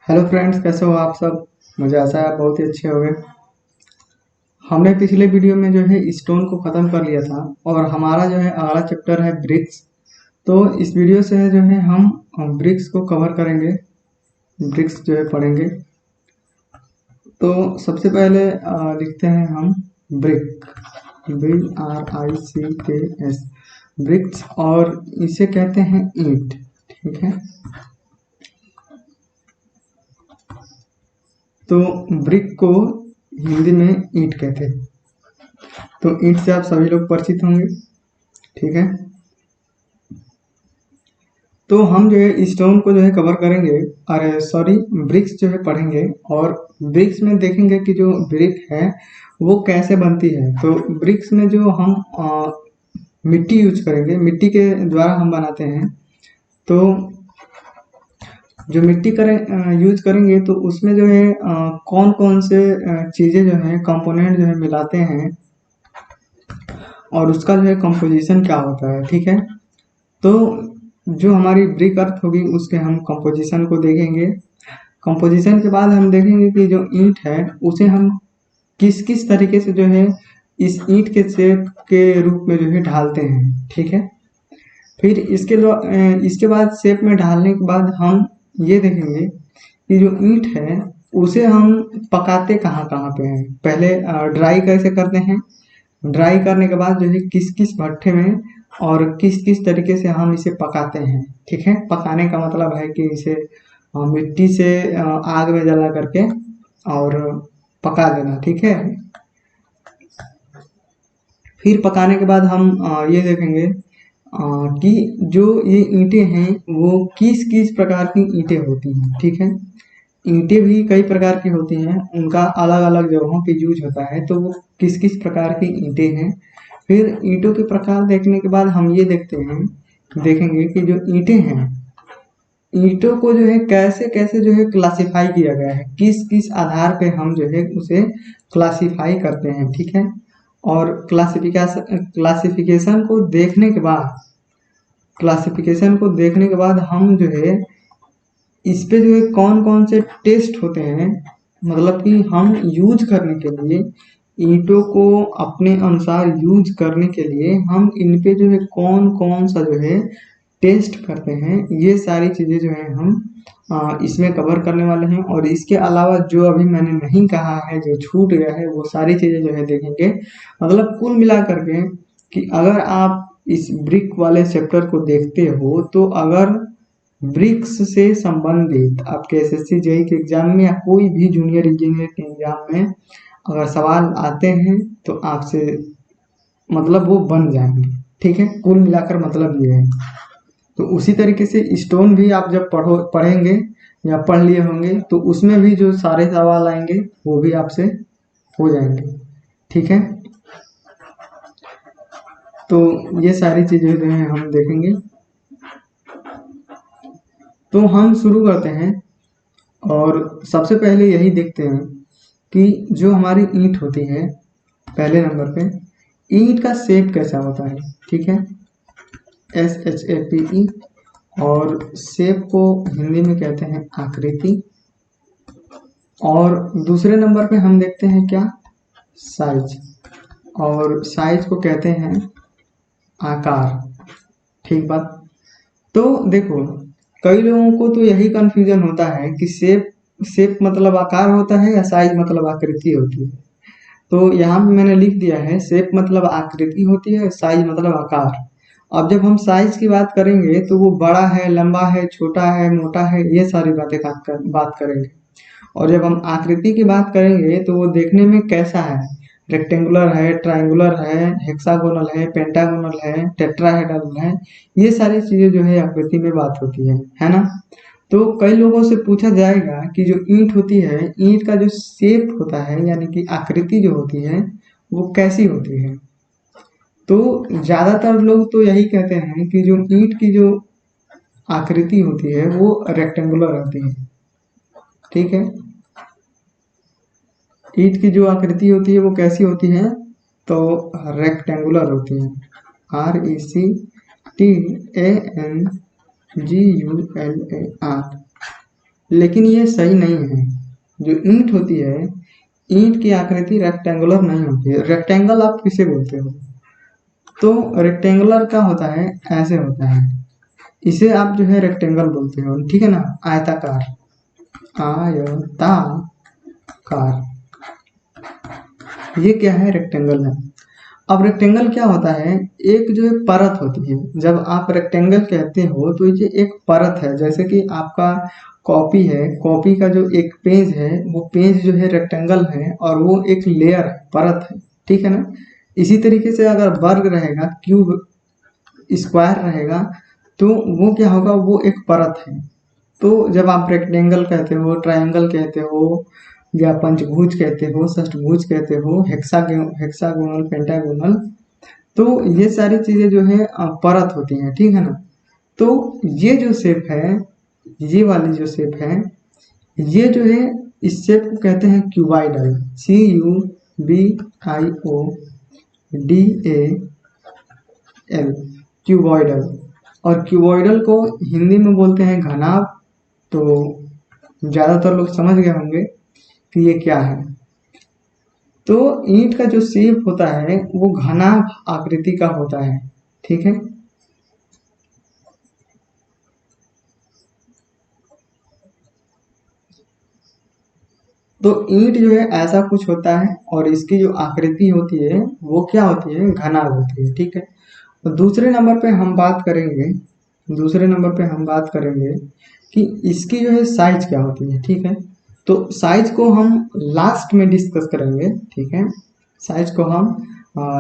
Hello friends, कैसे हो आप सब। मुझे आशा है आप बहुत ही अच्छे होंगे। हमने पिछले वीडियो में जो है स्टोन को ख़त्म कर लिया था और हमारा जो है अगला चैप्टर है ब्रिक्स। तो इस वीडियो से जो है हम ब्रिक्स को कवर करेंगे, ब्रिक्स जो है पढ़ेंगे। तो सबसे पहले लिखते हैं हम ब्रिक, BRICKS, ब्रिक्स, और इसे कहते हैं ईंट। ठीक है, तो ब्रिक को हिंदी में ईंट कहते हैं। तो ईंट से आप सभी लोग परिचित होंगे। ठीक है, तो हम जो है स्टोन को जो है कवर करेंगे, अरे सॉरी, ब्रिक्स जो है पढ़ेंगे। और ब्रिक्स में देखेंगे कि जो ब्रिक है वो कैसे बनती है। तो ब्रिक्स में जो हम मिट्टी यूज करेंगे, मिट्टी के द्वारा हम बनाते हैं। तो जो मिट्टी करें यूज करेंगे तो उसमें जो है कौन कौन से चीज़ें जो है कंपोनेंट जो है मिलाते हैं और उसका जो है कंपोजिशन क्या होता है। ठीक है, तो जो हमारी ब्रिक अर्थ होगी उसके हम कंपोजिशन को देखेंगे। कंपोजिशन के बाद हम देखेंगे कि जो ईंट है उसे हम किस किस तरीके से जो है इस ईंट के शेप के रूप में जो है ढालते हैं। ठीक है, फिर इसके बाद शेप में ढालने के बाद हम ये देखेंगे कि जो ईंट है उसे हम पकाते कहाँ कहाँ पे हैं। पहले ड्राई कैसे करते हैं, ड्राई करने के बाद जो है किस किस भट्ठे में और किस किस तरीके से हम इसे पकाते हैं। ठीक है, पकाने का मतलब है कि इसे मिट्टी से आग में जला करके और पका देना। ठीक है, फिर पकाने के बाद हम ये देखेंगे कि जो ये ईंटें हैं वो किस किस प्रकार की ईंटें होती हैं। ठीक है, ईंटें भी कई प्रकार की होती हैं, उनका अलग अलग जगहों पे यूज होता है। तो वो किस किस प्रकार की ईंटें हैं। फिर ईंटों के प्रकार देखने के बाद हम ये देखेंगे कि जो ईंटें हैं, ईंटों को जो है कैसे कैसे जो है क्लासिफाई किया गया है, किस किस आधार पे हम जो है उसे क्लासिफाई करते हैं। ठीक है, और क्लासिफिकेशन को देखने के बाद हम जो है इस पे जो है कौन कौन से टेस्ट होते हैं, मतलब कि हम यूज करने के लिए ईंटों को अपने अनुसार यूज करने के लिए हम इन पे जो है कौन कौन सा जो है टेस्ट करते हैं। ये सारी चीज़ें जो है हम इसमें कवर करने वाले हैं। और इसके अलावा जो अभी मैंने नहीं कहा है, जो छूट गया है, वो सारी चीज़ें जो है देखेंगे। मतलब कुल मिला करके कि अगर आप इस ब्रिक वाले चैप्टर को देखते हो तो अगर ब्रिक्स से संबंधित आपके एसएससी जेई के एग्जाम में या कोई भी जूनियर इंजीनियर के एग्जाम में अगर सवाल आते हैं तो आपसे मतलब वो बन जाएंगे। ठीक है, कुल मिलाकर मतलब ये है। तो उसी तरीके से स्टोन भी आप जब पढ़ेंगे या पढ़ लिए होंगे तो उसमें भी जो सारे सवाल आएंगे वो भी आपसे हो जाएंगे। ठीक है, तो ये सारी चीजें जो है हम देखेंगे। तो हम शुरू करते हैं और सबसे पहले यही देखते हैं कि जो हमारी ईंट होती है, पहले नंबर पे ईंट का शेप कैसा होता है। ठीक है, SHAPE, और शेप को हिंदी में कहते हैं आकृति। और दूसरे नंबर पे हम देखते हैं क्या, साइज, और साइज को कहते हैं आकार। ठीक बात। तो देखो, कई लोगों को तो यही कंफ्यूजन होता है कि शेप शेप मतलब आकार होता है या साइज मतलब आकृति होती है। तो यहाँ पे मैंने लिख दिया है शेप मतलब आकृति होती है, साइज मतलब आकार। अब जब हम साइज की बात करेंगे तो वो बड़ा है, लंबा है, छोटा है, मोटा है, ये सारी बात करेंगे। और जब हम आकृति की बात करेंगे तो वो देखने में कैसा है, रेक्टेंगुलर है, ट्रायंगुलर है, हेक्सागोनल है, पेंटागोनल है, टेट्राहेड्रल है, ये सारी चीजें जो है आकृति में बात होती है ना। तो कई लोगों से पूछा जाएगा कि जो ईंट होती है, ईंट का जो शेप होता है यानी कि आकृति जो होती है वो कैसी होती है। तो ज्यादातर लोग तो यही कहते हैं कि जो ईंट की जो आकृति होती है वो रेक्टेंगुलर होती है। ठीक है, ईंट की जो आकृति होती है वो कैसी होती है, तो रेक्टेंगुलर होती है। RECTANGULAR। लेकिन ये सही नहीं है। जो ईंट होती है, ईंट की आकृति रेक्टेंगुलर नहीं होती है। रेक्टेंगल आप किसे बोलते हो? तो रेक्टेंगुलर का होता है, ऐसे होता है, इसे आप जो है रेक्टेंगल बोलते हो, ठीक है ना। आयताकार, आयताकार, ये क्या है? रेक्टेंगल है। अब रेक्टेंगल क्या होता है? एक जो है परत होती है। जब आप रेक्टेंगल कहते हो तो ये एक परत है। जैसे कि आपका कॉपी है, कॉपी का जो एक पेज है, वो पेज जो है रेक्टेंगल है और वो एक लेयर परत है, ठीक है ना। इसी तरीके से अगर वर्ग रहेगा, क्यूब, स्क्वायर रहेगा, तो वो क्या होगा? वो एक परत है। तो जब आप रेक्टेंगल कहते हो, ट्रायंगल कहते हो, या पंचभुज कहते हो, षष्ठभुज कहते हो, हेक्सागोनल, पेंटागोनल, तो ये सारी चीजें जो है परत होती हैं, ठीक है ना। तो ये जो शेप है, ये वाली जो शेप है, ये जो है, इस शेप को कहते हैं क्यूबाइडल। CUBIDAL, cuboidal. और क्यूबॉइडल को हिंदी में बोलते हैं घनाभ। तो ज़्यादातर लोग समझ गए होंगे कि ये क्या है। तो ईंट का जो शेप होता है वो घनाभ आकृति का होता है, ठीक है। तो ईंट जो है ऐसा कुछ होता है और इसकी जो आकृति होती है वो क्या होती है? घनाभ होती है, ठीक है। तो दूसरे नंबर पे हम बात करेंगे कि इसकी जो है साइज क्या होती है, ठीक है। तो साइज को हम लास्ट में डिस्कस करेंगे, ठीक है। साइज को हम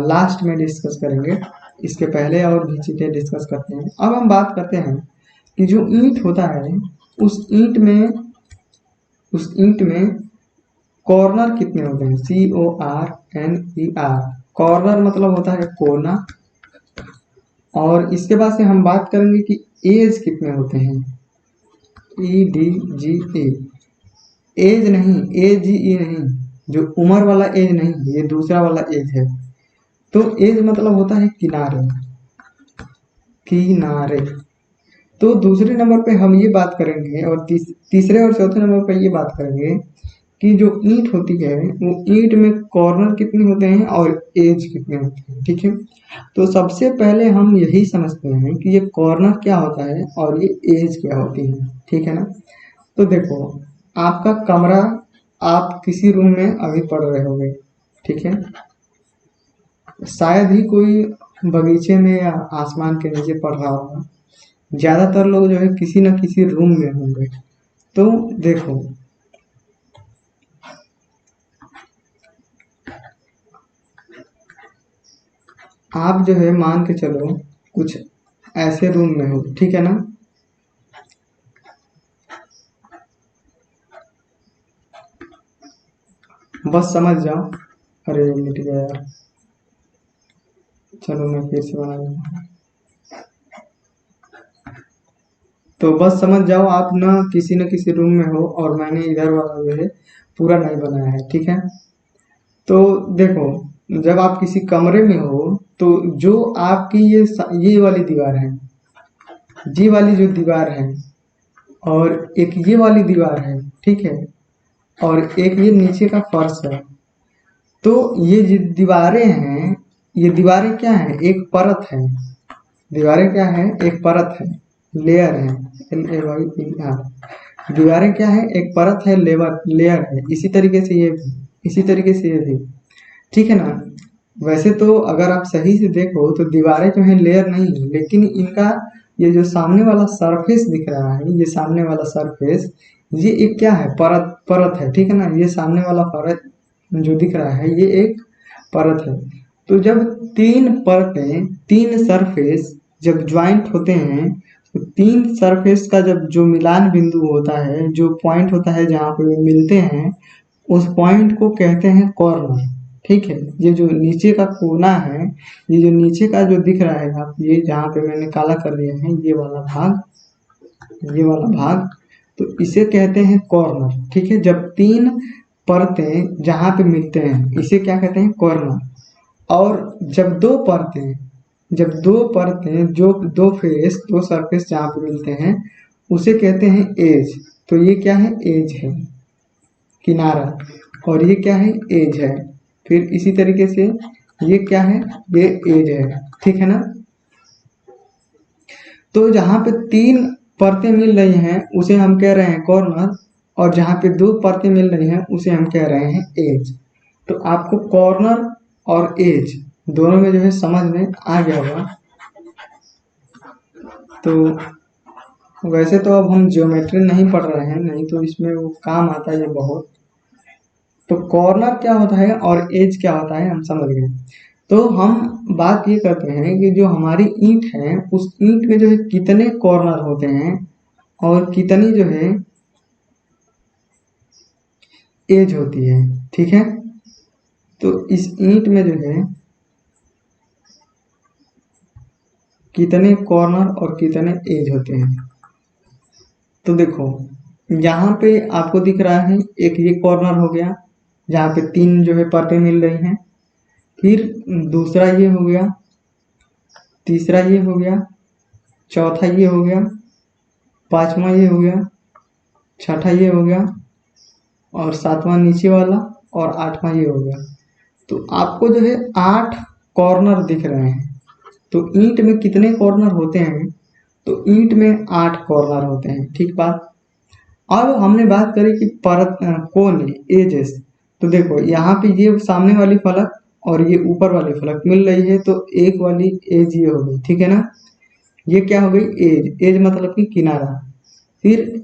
लास्ट में डिस्कस करेंगे। इसके पहले और भी चीज़ें डिस्कस करते हैं। अब हम बात करते हैं कि जो ईंट होता है, उस ईंट में कॉर्नर कितने होते हैं? CORNER। कॉर्नर मतलब होता है कोना। और इसके बाद से हम बात करेंगे कि एज कितने होते हैं? EDGE। एज नहीं, AGE नहीं, जो उम्र वाला एज नहीं, ये दूसरा वाला एज है। तो एज मतलब होता है किनारे, किनारे। तो दूसरे नंबर पे हम ये बात करेंगे और तीसरे और चौथे नंबर पे ये बात करेंगे कि जो ईंट होती है, वो ईंट में कॉर्नर कितने होते हैं और एज कितने होते हैं, ठीक है। तो सबसे पहले हम यही समझते हैं कि ये कॉर्नर क्या होता है और ये एज क्या होती है, ठीक है ना। तो देखो, आपका कमरा, आप किसी रूम में अभी पढ़ रहे होंगे, ठीक है। शायद ही कोई बगीचे में या आसमान के नीचे पढ़ रहा होगा। ज़्यादातर लोग जो है किसी न किसी रूम में होंगे। तो देखो, आप जो है मान के चलो कुछ ऐसे रूम में हो, ठीक है ना। बस समझ जाओ। अरे मिट गया यार, चलो मैं फिर से बना दूंगा। तो बस समझ जाओ, आप न किसी रूम में हो और मैंने इधर वाला जो है पूरा नहीं बनाया है, ठीक है। तो देखो, जब आप किसी कमरे में हो, तो जो आपकी ये वाली दीवार है, ये वाली जो दीवार है, और एक ये वाली दीवार है, ठीक है, और एक ये नीचे का फर्श है। तो ये जो दीवारें हैं, ये दीवारें क्या है? एक परत है। दीवारें क्या है? एक परत है, लेयर है, LAYER। दीवारें क्या है? एक परत है, लेयर है। इसी तरीके से ये भी, ठीक है ना। वैसे तो अगर आप सही से देखो तो दीवारें जो है लेयर नहीं है, लेकिन इनका ये जो सामने वाला सरफेस दिख रहा है, ये सामने वाला सरफेस, ये एक क्या है? परत, परत है, ठीक है ना। ये सामने वाला परत जो दिख रहा है, ये एक परत है। तो जब तीन परतें, तीन सरफेस जब ज्वाइंट होते हैं, तो तीन सरफेस का जब जो मिलान बिंदु होता है, जो पॉइंट होता है जहाँ पे वे मिलते हैं, उस पॉइंट को कहते हैं कॉर्नर, ठीक है। ये जो नीचे का कोना है, ये जो नीचे का जो दिख रहा है, आप ये जहाँ पे मैंने काला कर दिया है, ये वाला भाग, तो इसे कहते हैं कॉर्नर, ठीक है। जब तीन परतें जहाँ पे मिलते हैं, इसे क्या कहते हैं? कॉर्नर। और जब दो परतें जो दो सरफेस जहाँ पे मिलते हैं, उसे कहते हैं एज। तो ये क्या है, एज है, किनारा, और ये क्या है, एज है। फिर इसी तरीके से ये क्या है, ये एज है, ठीक है ना। तो जहां पे 3 परतें मिल रही हैं उसे हम कह रहे हैं कॉर्नर, और जहां पे 2 परतें मिल रही हैं उसे हम कह रहे हैं एज। तो आपको कॉर्नर और एज दोनों में जो है समझ में आ गया होगा। तो वैसे तो अब हम ज्योमेट्री नहीं पढ़ रहे हैं, नहीं तो इसमें वो काम आता है ये बहुत। तो कॉर्नर क्या होता है और एज क्या होता है हम समझ गए। तो हम बात ये करते हैं कि जो हमारी ईंट है उस ईंट में जो है कितने कॉर्नर होते हैं और कितनी जो है एज होती है, ठीक है। तो इस ईंट में जो है कितने कॉर्नर और कितने एज होते हैं। तो देखो यहाँ पे आपको दिख रहा है एक ये कॉर्नर हो गया जहाँ पे 3 जो है परतें मिल रही हैं, फिर दूसरा ये हो गया, तीसरा ये हो गया, चौथा ये हो गया, पांचवा ये हो गया, छठा ये हो गया, और सातवां नीचे वाला, और आठवां ये हो गया। तो आपको जो है 8 कॉर्नर दिख रहे हैं। तो ईंट में कितने कॉर्नर होते हैं, तो ईंट में 8 कॉर्नर होते हैं, ठीक बात। अब हमने बात करी कि परत कोण एजेस। तो देखो यहाँ पे ये सामने वाली फलक और ये ऊपर वाली फलक मिल रही है, तो एक वाली एज ये हो गई, ठीक है ना। ये क्या हो गई, एज, एज मतलब कि किनारा। फिर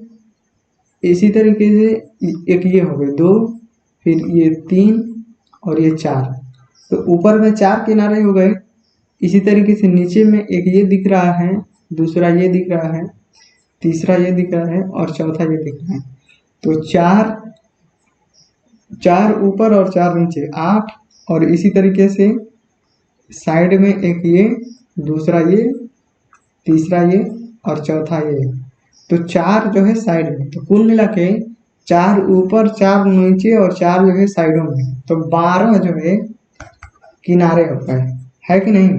इसी तरीके से एक ये हो गए 2, फिर ये 3 और ये 4। तो ऊपर में 4 किनारे हो गए। इसी तरीके से नीचे में एक ये दिख रहा है, दूसरा ये दिख रहा है, तीसरा ये दिख रहा है, और चौथा ये दिख रहा है। तो 4 4 ऊपर और 4 नीचे, 8। और इसी तरीके से साइड में एक ये, दूसरा ये, तीसरा ये, और चौथा ये। तो 4 जो है साइड में, तो कुल मिला के 4 ऊपर, 4 नीचे, और 4 जो है साइडों में, तो 12 जो है किनारे होता है कि नहीं।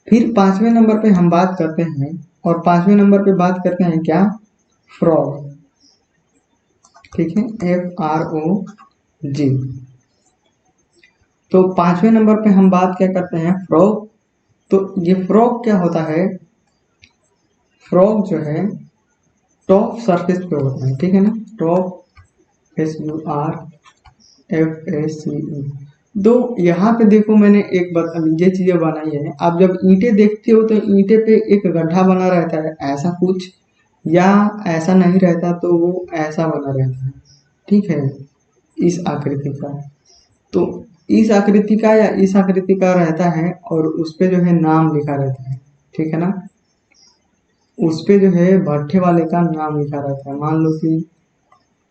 फिर 5वें नंबर पे हम बात करते हैं, और 5वें नंबर पे बात करते हैं क्या, फ्रॉग, ठीक है, FROG। तो 5वें नंबर पे हम बात क्या करते हैं, फ्रॉग। तो ये फ्रॉग क्या होता है, फ्रॉग जो है टॉप सरफेस पे होता है, ठीक है ना, टॉप, SURFACE। तो यहाँ पे देखो मैंने एक ये चीजें बनाई है। आप जब ईंटें देखते हो तो ईंटे पे एक गड्ढा बना रहता है ऐसा कुछ, या ऐसा नहीं रहता तो वो ऐसा बना रहता है, ठीक है, इस आकृति का। तो इस आकृति का या इस आकृति का रहता है, और उस पे जो है नाम लिखा रहता है, ठीक है ना। उस पे जो है भट्ठे वाले का नाम लिखा रहता है, मान लो कि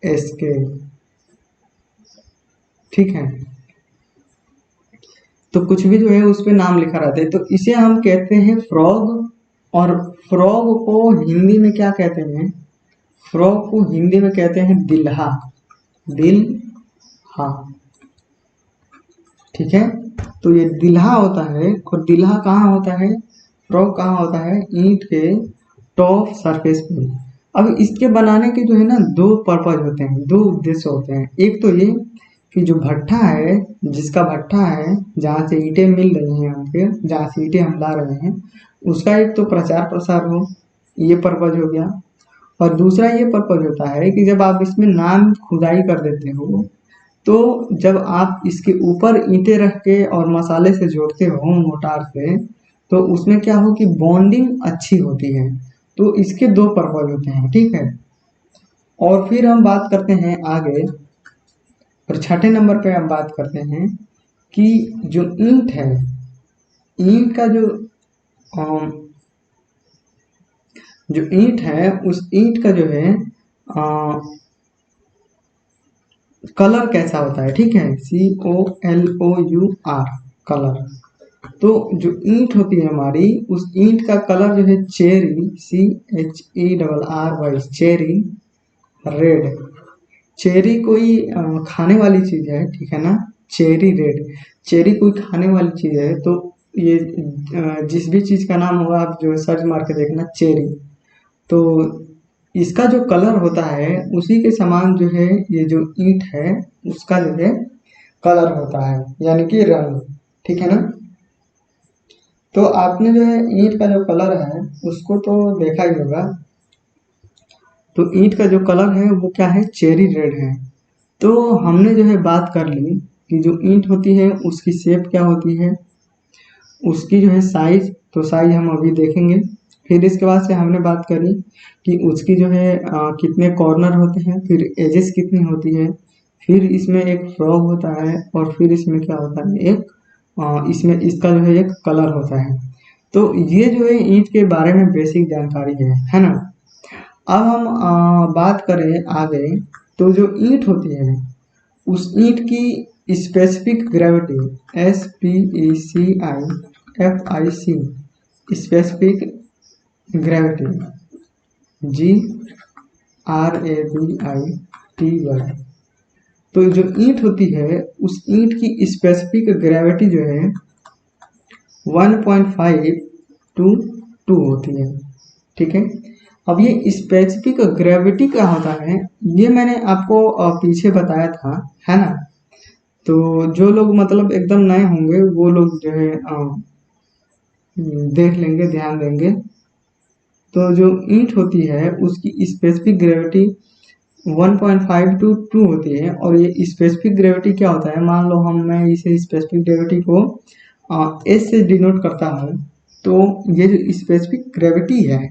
SK, ठीक है। तो कुछ भी जो है उस पे नाम लिखा रहता है, तो इसे हम कहते हैं फ्रॉग। और फ्रॉग को हिंदी में क्या कहते हैं, फ्रॉग को हिंदी में कहते हैं दिल्हा, दिल्हा, ठीक है। तो ये दिल्हा होता है, और दिल्हा कहाँ होता है, फ्रॉग कहाँ होता है, ईंट के टॉप सरफेस पे। अब इसके बनाने के जो है ना 2 पर्पज होते हैं, 2 उद्देश्य होते हैं। एक तो ये कि जो भट्ठा है, जिसका भट्ठा है जहाँ से ईंटें मिल रही हैं, यहाँ पे जहाँ से ईंटें हम ला रहे हैं, उसका एक तो प्रचार प्रसार हो, ये पर्पज हो गया। और दूसरा ये पर्पज होता है कि जब आप इसमें नाम खुदाई कर देते हो, तो जब आप इसके ऊपर ईंटें रख के और मसाले से जोड़ते हो मोटार से, तो उसमें क्या हो कि बॉन्डिंग अच्छी होती है। तो इसके 2 पर्पज होते हैं, ठीक है। और फिर हम बात करते हैं आगे, और 6ठे नंबर पे हम बात करते हैं कि जो ईंट है, ईंट का अम, जो ईंट है उस ईंट का जो है कलर कैसा होता है, ठीक है, COLOUR, कलर। तो जो ईंट होती है हमारी, उस ईंट का कलर जो है cherry, CHERRY, cherry red. Cherry कोई खाने वाली चीज है, ठीक है ना, चेरी रेड, चेरी कोई खाने वाली चीज है। तो ये जिस भी चीज का नाम होगा आप जो सर्च मार के देखना चेरी। तो इसका जो कलर होता है उसी के समान जो है ये जो ईंट है उसका जो है कलर होता है, यानी कि रंग। ठीक है ना। तो आपने जो है ईंट का जो कलर है उसको तो देखा ही होगा। तो ईंट का जो कलर है वो क्या है, चेरी रेड है। तो हमने जो है बात कर ली कि जो ईंट होती है उसकी शेप क्या होती है, उसकी जो है साइज, तो साइज हम अभी देखेंगे। फिर इसके बाद से हमने बात करी कि उसकी जो है कितने कॉर्नर होते हैं, फिर एजेस कितनी होती है, फिर इसमें एक फ्रॉग होता है, और फिर इसमें क्या होता है, एक इसमें इसका जो है एक कलर होता है। तो ये जो है ईंट के बारे में बेसिक जानकारी है ना। अब हम बात करें आगे। तो जो ईंट होती है उस ईंट की specific gravity, SPECIFIC, specific gravity, GRAVITY। तो जो ईंट होती है उस ईंट की स्पेसिफिक ग्रेविटी जो है 1.5 to 2 होती है। ठीक है। अब ये स्पेसिफिक ग्रेविटी क्या होता है ये मैंने आपको पीछे बताया था, है ना। तो जो लोग मतलब एकदम नए होंगे वो लोग जो है देख लेंगे, ध्यान देंगे। तो जो ईंट होती है उसकी स्पेसिफिक ग्रेविटी 1.5 to 2 होती है। और ये स्पेसिफिक ग्रेविटी क्या होता है, मान लो मैं इसे स्पेसिफिक ग्रेविटी को एस से डिनोट करता हूँ। तो ये जो स्पेसिफिक ग्रेविटी है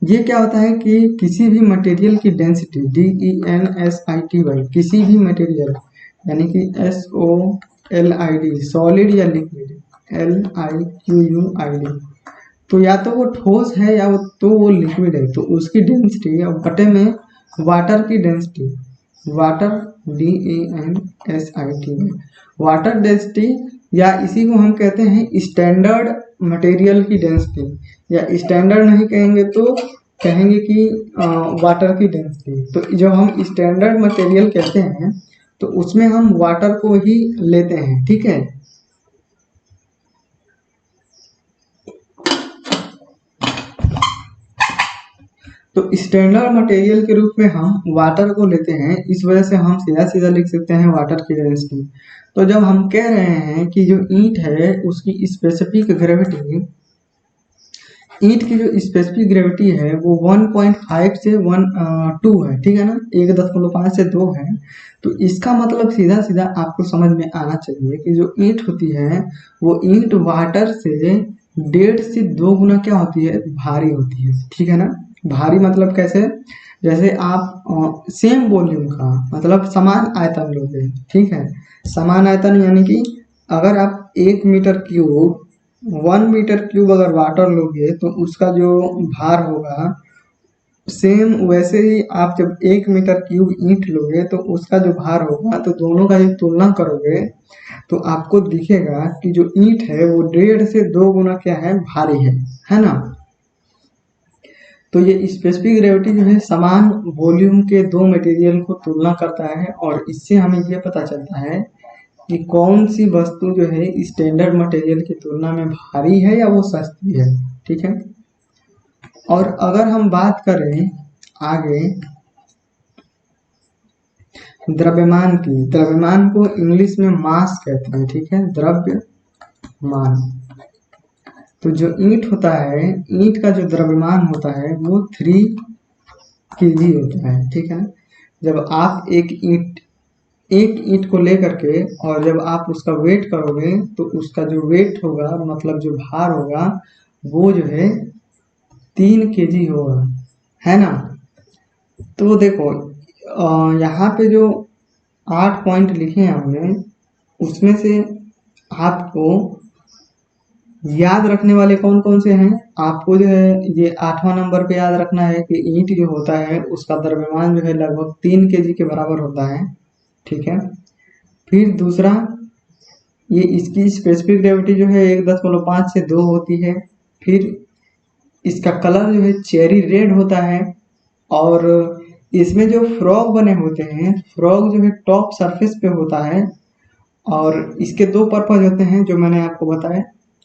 ये क्या होता है कि किसी भी मटेरियल की डेंसिटी, DENSITY, किसी भी मटेरियल यानी कि SOLID, सॉलिड या लिक्विड, LIQUID, तो या तो वो ठोस है या तो वो लिक्विड है, तो उसकी डेंसिटी और बटे में वाटर की density, water DENSITY, water density, या इसी को हम कहते हैं स्टैंडर्ड मटेरियल की डेंसिटी, या स्टैंडर्ड नहीं कहेंगे तो कहेंगे कि वाटर की डेंसिटी। तो जब हम स्टैंडर्ड मटेरियल कहते हैं तो उसमें हम वाटर को ही लेते हैं। ठीक है। तो स्टैंडर्ड मटेरियल के रूप में हम वाटर को लेते हैं, इस वजह से हम सीधा सीधा लिख सकते हैं वाटर की डेंसिटी। तो जब हम कह रहे हैं कि जो ईंट है उसकी स्पेसिफिक ग्रेविटी, ईंट की जो स्पेसिफिक ग्रेविटी है वो 1.5 से 2 है। ठीक है ना, 1.5 से 2 है। तो इसका मतलब सीधा सीधा आपको समझ में आना चाहिए कि जो ईंट होती है वो ईंट वाटर से 1.5 से 2 गुना क्या होती है, भारी होती है। ठीक है ना। भारी मतलब कैसे, जैसे आप सेम वॉल्यूम का मतलब समान आयतन लोगे। ठीक है। समान आयतन यानी कि अगर आप 1 मीटर क्यूब 1 मीटर क्यूब अगर वाटर लोगे तो उसका जो भार होगा सेम वैसे ही आप जब 1 मीटर क्यूब ईंट लोगे तो उसका जो भार होगा, तो दोनों का जब तुलना करोगे तो आपको दिखेगा कि जो ईंट है वो 1.5 से 2 गुना क्या है, भारी है ना। तो ये स्पेसिफिक ग्रेविटी जो है समान वॉल्यूम के दो मटेरियल को तुलना करता है, और इससे हमें यह पता चलता है कि कौन सी वस्तु जो है स्टैंडर्ड मटेरियल की तुलना में भारी है या वो सस्ती है। ठीक है। और अगर हम बात करें आगे द्रव्यमान की, द्रव्यमान को इंग्लिश में मास कहते हैं। ठीक है, द्रव्यमान। तो जो ईंट होता है, ईंट का जो द्रव्यमान होता है वो 3 kg होता है। ठीक है। जब आप एक ईंट को लेकर के और जब आप उसका वेट करोगे तो उसका जो वेट होगा मतलब जो भार होगा वो जो है 3 kg होगा, है ना। तो देखो यहाँ पे जो 8 पॉइंट लिखे हैं हमने उसमें से आपको याद रखने वाले कौन कौन से हैं, आपको जो है ये 8वां नंबर पे याद रखना है कि ईंट जो होता है उसका द्रव्यमान जो है लगभग 3 kg के बराबर होता है। ठीक है। फिर दूसरा, ये इसकी स्पेसिफिक ग्रेविटी जो है 1.5 से 2 होती है। फिर इसका कलर जो है चेरी रेड होता है, और इसमें जो फ्रॉग बने होते हैं, फ्रॉग जो है टॉप सरफेस पे होता है, और इसके 2 पर्पज होते हैं जो मैंने आपको बताया।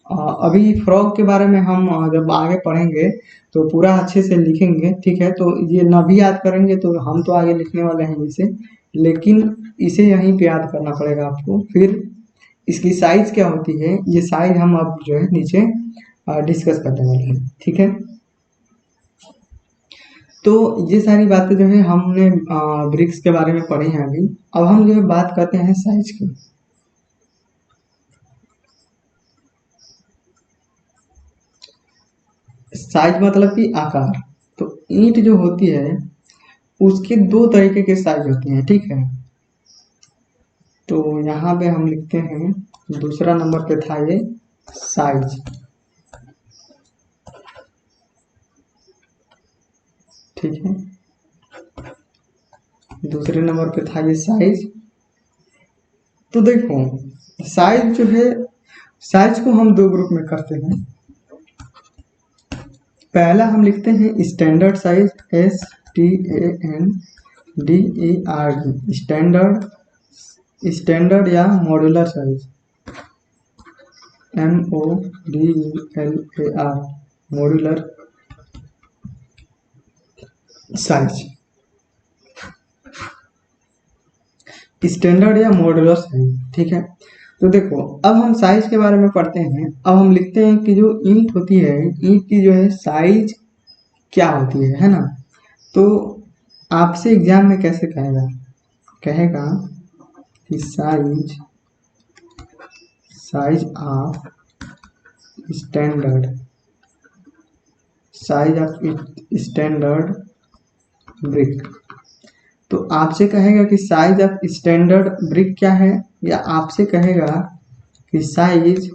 अभी फ्रॉग के बारे में हम जब आगे पढ़ेंगे तो पूरा अच्छे से लिखेंगे, ठीक है। तो ये न भी याद करेंगे तो हम तो आगे लिखने वाले हैं इसे, लेकिन इसे यहीं पे याद करना पड़ेगा आपको। फिर इसकी साइज क्या होती है, ये साइज हम अब जो है नीचे डिस्कस करने वाले हैं, ठीक है। तो ये सारी बातें जो है हमने ब्रिक्स के बारे में पढ़ी हैं अभी। अब हम जो है बात करते हैं साइज की। साइज मतलब कि आकार। तो ईंट जो होती है उसके दो तरीके के साइज होती हैं, ठीक है। तो यहाँ पे हम लिखते हैं दूसरा नंबर पे था ये साइज, ठीक है। दूसरे नंबर पे था ये साइज। तो देखो साइज जो है, साइज को हम दो ग्रुप में करते हैं। पहला हम लिखते हैं standard size, STANDARD, standard, standard या modular size, MODULAR, modular size, standard या मॉड्यूलर साइज, ठीक है। तो देखो अब हम साइज के बारे में पढ़ते हैं। अब हम लिखते हैं कि जो ईंट होती है, ईंट की जो है साइज क्या होती है ना। तो आपसे एग्जाम में कैसे कहेगा, कहेगा कि size, size of standard, size of standard brick. तो आपसे कहेगा कि साइज ऑफ स्टैंडर्ड ब्रिक क्या है, या आपसे कहेगा कि size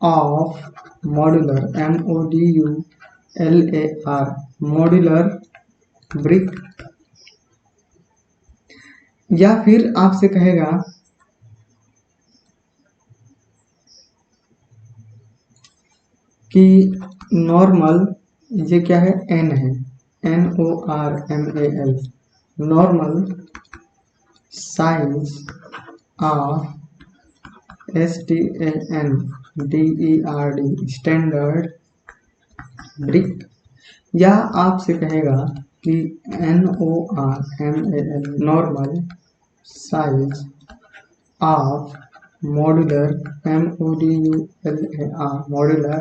of modular, MODULAR, modular brick, या फिर आपसे कहेगा कि नॉर्मल, ये क्या है, N है, NORMAL, normal size of STANDARD, standard brick, या आपसे कहेगा कि NORMAL, normal size of modular, MODULAR, modular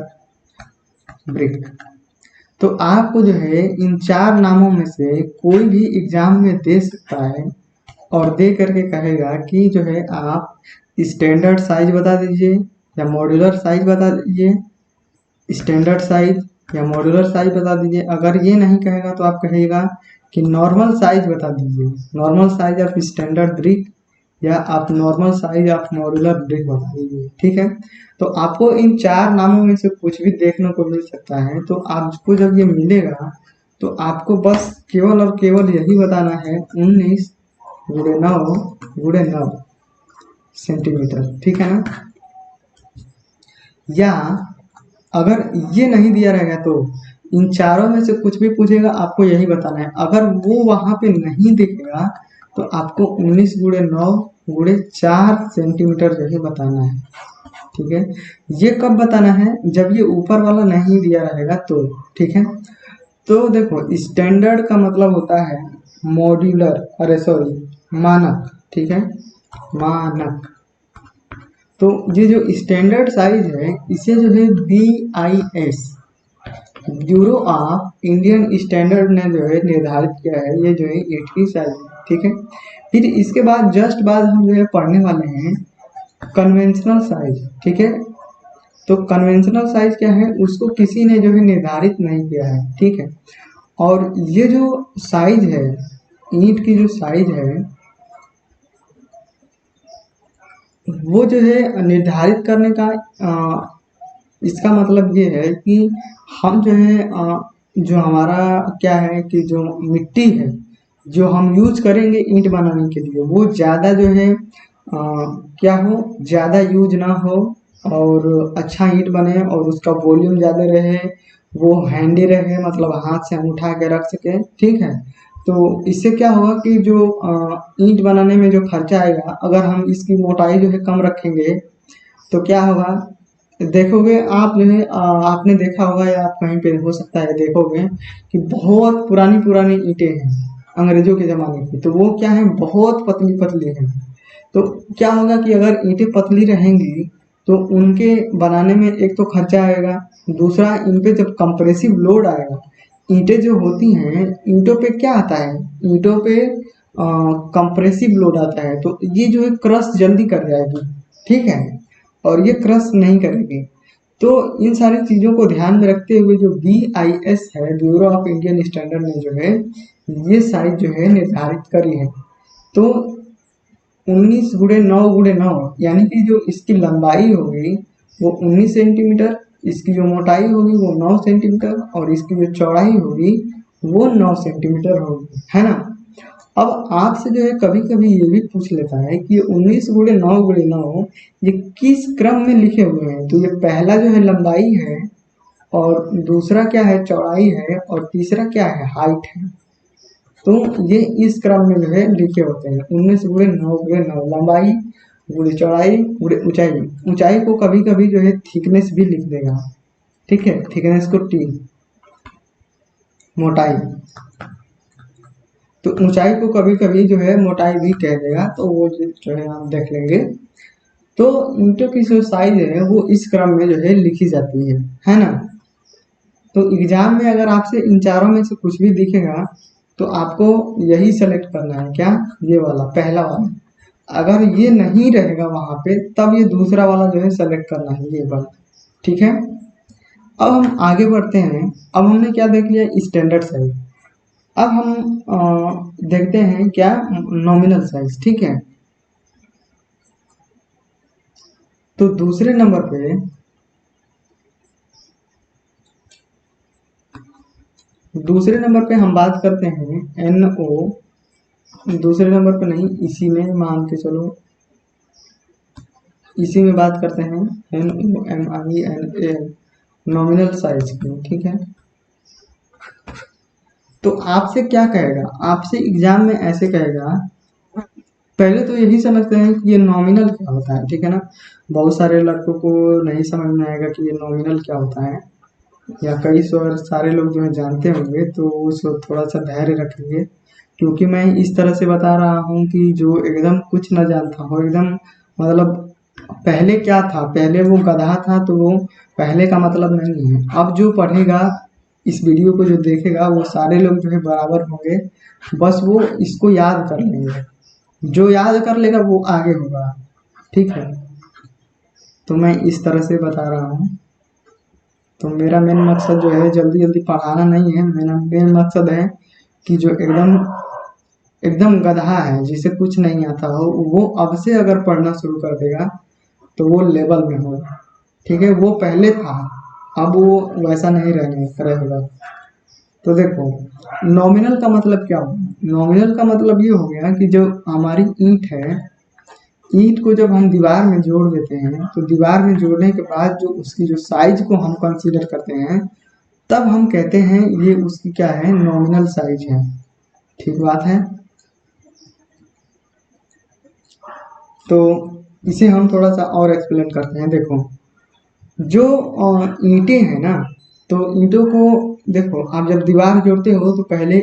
brick. तो आपको जो है इन चार नामों में से कोई भी एग्जाम में दे सकता है और दे करके कहेगा कि जो है आप स्टैंडर्ड साइज बता दीजिए या मॉड्यूलर साइज बता दीजिए, स्टैंडर्ड साइज या मॉड्यूलर साइज बता दीजिए। अगर ये नहीं कहेगा तो आप कहेगा कि नॉर्मल साइज बता दीजिए, normal size of standard brick, या आप normal size of modular brick बता दीजिए, ठीक है। तो आपको इन चार नामों में से कुछ भी देखने को मिल सकता है। तो आपको जब ये मिलेगा तो आपको बस केवल और केवल यही बताना है 19 × 9 सेंटीमीटर, ठीक है ना। या अगर ये नहीं दिया रहेगा तो इन चारों में से कुछ भी पूछेगा, आपको यही बताना है। अगर वो वहां पे नहीं दिखेगा तो आपको 19 × 9 × 4 सेंटीमीटर जो है बताना है, ठीक है। ये कब बताना है, जब ये ऊपर वाला नहीं दिया रहेगा तो, ठीक है। तो देखो स्टैंडर्ड का मतलब होता है मॉड्यूलर, अरे सॉरी मानक, ठीक है, मानक। तो ये जो स्टैंडर्ड साइज है इसे जो है BIS, bureau of Indian standard ने जो है निर्धारित किया है। ये जो है ईंट की साइज है, ठीक है। फिर इसके बाद जस्ट बाद हम जो है पढ़ने वाले हैं कन्वेंशनल साइज, ठीक है। तो कन्वेंशनल साइज क्या है, उसको किसी ने जो है निर्धारित नहीं किया है, ठीक है। और ये जो साइज है, ईंट की जो साइज है वो जो है निर्धारित करने का इसका मतलब ये है कि हम जो है जो हमारा क्या है कि जो मिट्टी है जो हम यूज करेंगे ईंट बनाने के लिए, वो ज़्यादा जो है क्या हो, ज़्यादा यूज ना हो और अच्छा ईंट बने और उसका वॉल्यूम ज़्यादा रहे, वो हैंडी रहे, मतलब हाथ से हम उठा के रख सके, ठीक है। तो इससे क्या होगा कि जो ईंट बनाने में जो खर्चा आएगा, अगर हम इसकी मोटाई जो है कम रखेंगे तो क्या होगा देखोगे आप जो है आपने देखा होगा या आप कहीं पे हो सकता है देखोगे कि बहुत पुरानी पुरानी ईंटें हैं अंग्रेजों के ज़माने की, तो वो क्या है बहुत पतली पतली हैं। तो क्या होगा कि अगर ईंटें पतली रहेंगी तो उनके बनाने में एक तो खर्चा आएगा, दूसरा इन पे जब कंप्रेसिव लोड आएगा, ईंटें जो होती हैं ईंटों पे क्या आता है, ईंटों पे कंप्रेसिव लोड आता है, तो ये जो है क्रश जल्दी कर जाएगी, ठीक है, और ये क्रश नहीं करेगी। तो इन सारी चीज़ों को ध्यान में रखते हुए जो BIS है, ब्यूरो ऑफ इंडियन स्टैंडर्ड ने जो है ये साइज जो है निर्धारित करी है। तो 19 × 9 × 9 यानी कि जो इसकी लंबाई होगी वो 19 सेंटीमीटर, इसकी जो मोटाई होगी वो 9 सेंटीमीटर और इसकी जो चौड़ाई होगी वो 9 सेंटीमीटर होगी, है ना। अब आपसे जो है कभी कभी ये भी पूछ लेता है कि 19 × 9 × 9 ये किस क्रम में लिखे हुए हैं, तो ये पहला जो है लंबाई है और दूसरा क्या है चौड़ाई है और तीसरा क्या है हाइट है। तो ये इस क्रम में जो है लिखे होते हैं 19 × 9 × 9 लंबाई गुणे चौड़ाई गुणे ऊंचाई। ऊंचाई को कभी कभी जो है थिकनेस भी लिख देगा, ठीक है, थिकनेस को T, मोटाई, तो ऊंचाई को कभी कभी जो है मोटाई भी कह देगा, तो वो जो है आप देख लेंगे। तो ईंटों की जो साइज है वो इस क्रम में जो है लिखी जाती है ना। तो एग्जाम में अगर आपसे इन चारों में से कुछ भी दिखेगा तो आपको यही सेलेक्ट करना है, क्या, ये वाला पहला वाला। अगर ये नहीं रहेगा वहां पे तब ये दूसरा वाला जो है सेलेक्ट करना है, ये वाला, ठीक है। अब हम आगे बढ़ते हैं। अब हमने क्या देख लिया, स्टैंडर्ड साइज। अब हम देखते हैं क्या, नॉमिनल साइज, ठीक है। तो दूसरे नंबर पे हम बात करते हैं NO, दूसरे नंबर पे नहीं, इसी में मान के चलो, इसी में बात करते हैं NOMINAL, नॉमिनल साइज की, ठीक है। तो आपसे क्या कहेगा, आपसे एग्जाम में ऐसे कहेगा, पहले तो यही समझते हैं कि ये नॉमिनल क्या होता है, ठीक है ना। बहुत सारे लड़कों को नहीं समझ में आएगा कि ये नॉमिनल क्या होता है, या कई सारे लोग जो है जानते होंगे, तो उसको थोड़ा सा धैर्य रखेंगे, क्योंकि मैं इस तरह से बता रहा हूँ कि जो एकदम कुछ न जानता हो, एकदम मतलब पहले क्या था, पहले वो गधा था, तो वो पहले का मतलब नहीं है। अब जो पढ़ेगा इस वीडियो को, जो देखेगा, वो सारे लोग जो है बराबर होंगे, बस वो इसको याद कर लेंगे, जो याद कर लेगा वो आगे होगा, ठीक है। तो मैं इस तरह से बता रहा हूँ। तो मेरा मेन मकसद जो है जल्दी जल्दी पढ़ाना नहीं है, मेरा मेन मकसद है कि जो एकदम एकदम गधा है, जिसे कुछ नहीं आता हो, वो अब से अगर पढ़ना शुरू कर देगा तो वो लेवल में होगा, ठीक है। वो पहले था, अब वो वैसा नहीं रहेगा। तो देखो, नॉमिनल का मतलब क्या होगा, नॉमिनल का मतलब ये हो गया कि जो हमारी ईंट है, ईंट को जब हम दीवार में जोड़ देते हैं, तो दीवार में जोड़ने के बाद जो उसकी जो साइज को हम कंसीडर करते हैं, तब हम कहते हैं ये उसकी क्या है, नॉमिनल साइज है, ठीक बात है। तो इसे हम थोड़ा सा और एक्सप्लेन करते हैं। देखो, जो ईंटें हैं ना, तो ईंटों को देखो, आप जब दीवार जोड़ते हो तो पहले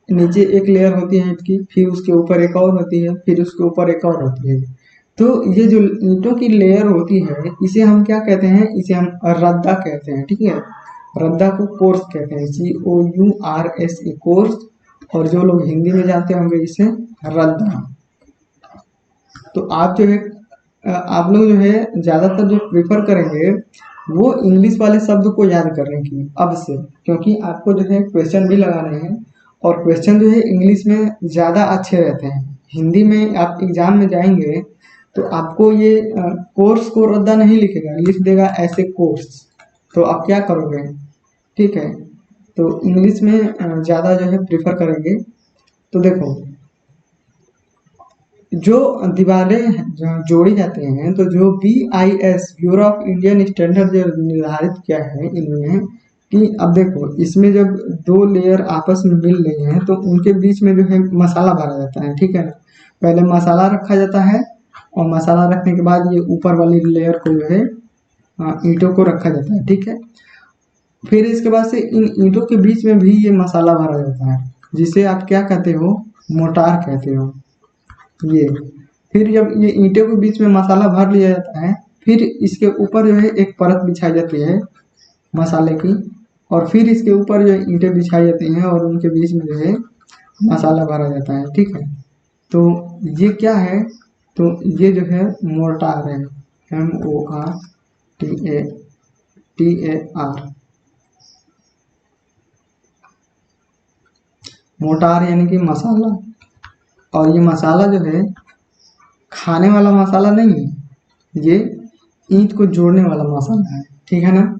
नीचे एक लेयर होती है ईंट की, फिर उसके ऊपर एक और होती है, फिर उसके ऊपर एक और होती है। तो ये जो ईंटों की लेयर होती है, इसे हम क्या कहते हैं, इसे हम रद्दा कहते हैं, ठीक है। रद्दा को कोर्स कहते हैं, COURS, कोर्स। और जो लोग हिंदी में जानते होंगे इसे रद्दा। तो आप जो है आप लोग जो है ज़्यादातर जो प्रेफर करेंगे वो इंग्लिश वाले शब्द को याद करने की अब से, क्योंकि आपको जो है क्वेश्चन भी लगाने हैं, और क्वेश्चन जो है इंग्लिश में ज़्यादा अच्छे रहते हैं। हिंदी में आप एग्जाम में जाएंगे तो आपको ये कोर्स को रद्दा नहीं लिखेगा, लिख देगा ऐसे कोर्स, तो आप क्या करोगे, ठीक है। तो इंग्लिश में ज़्यादा जो है प्रेफर करेंगे। तो देखो, जो दीवारें जोड़ी जाते हैं, तो जो BIS, bureau of Indian standard, जो निर्धारित किया है इन्होंने, कि अब देखो इसमें जब दो लेयर आपस में मिल रही हैं तो उनके बीच में जो है मसाला भरा जाता है, ठीक है ना। पहले मसाला रखा जाता है, और मसाला रखने के बाद ये ऊपर वाली लेयर को जो है ईंटों को रखा जाता है, ठीक है। फिर इसके बाद से इन ईंटों के बीच में भी ये मसाला भरा जाता है, जिसे आप क्या कहते हो, मोटार कहते हो ये। फिर जब ये ईंटों के बीच में मसाला भर लिया जाता है, फिर इसके ऊपर जो है एक परत बिछाई जाती है मसाले की, और फिर इसके ऊपर जो है ईंटें बिछाई जाती हैं और उनके बीच में जो है मसाला भरा जाता है, ठीक है। तो ये क्या है, तो ये जो है मोर्टार है, MORTAR। मोटार यानी कि मसाला। और ये मसाला जो है खाने वाला मसाला नहीं है, ये ईंट को जोड़ने वाला मसाला है, ठीक है ना।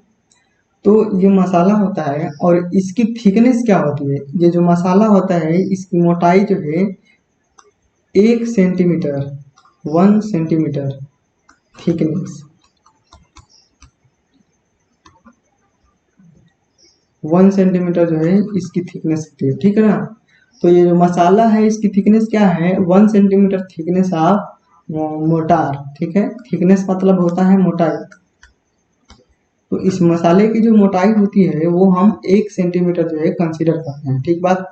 तो ये मसाला होता है और इसकी थिकनेस क्या होती है, ये जो मसाला होता है इसकी मोटाई जो है 1 सेंटीमीटर, 1 सेंटीमीटर थिकनेस, 1 सेंटीमीटर जो है इसकी थिकनेस होती है, ठीक है ना। तो ये जो मसाला है इसकी थिकनेस क्या है, 1 सेंटीमीटर थिकनेस ऑफ मोटार, ठीक है। थिकनेस मतलब होता है मोटाई। तो इस मसाले की जो मोटाई होती है वो हम 1 सेंटीमीटर जो है कंसीडर करते हैं, ठीक बात।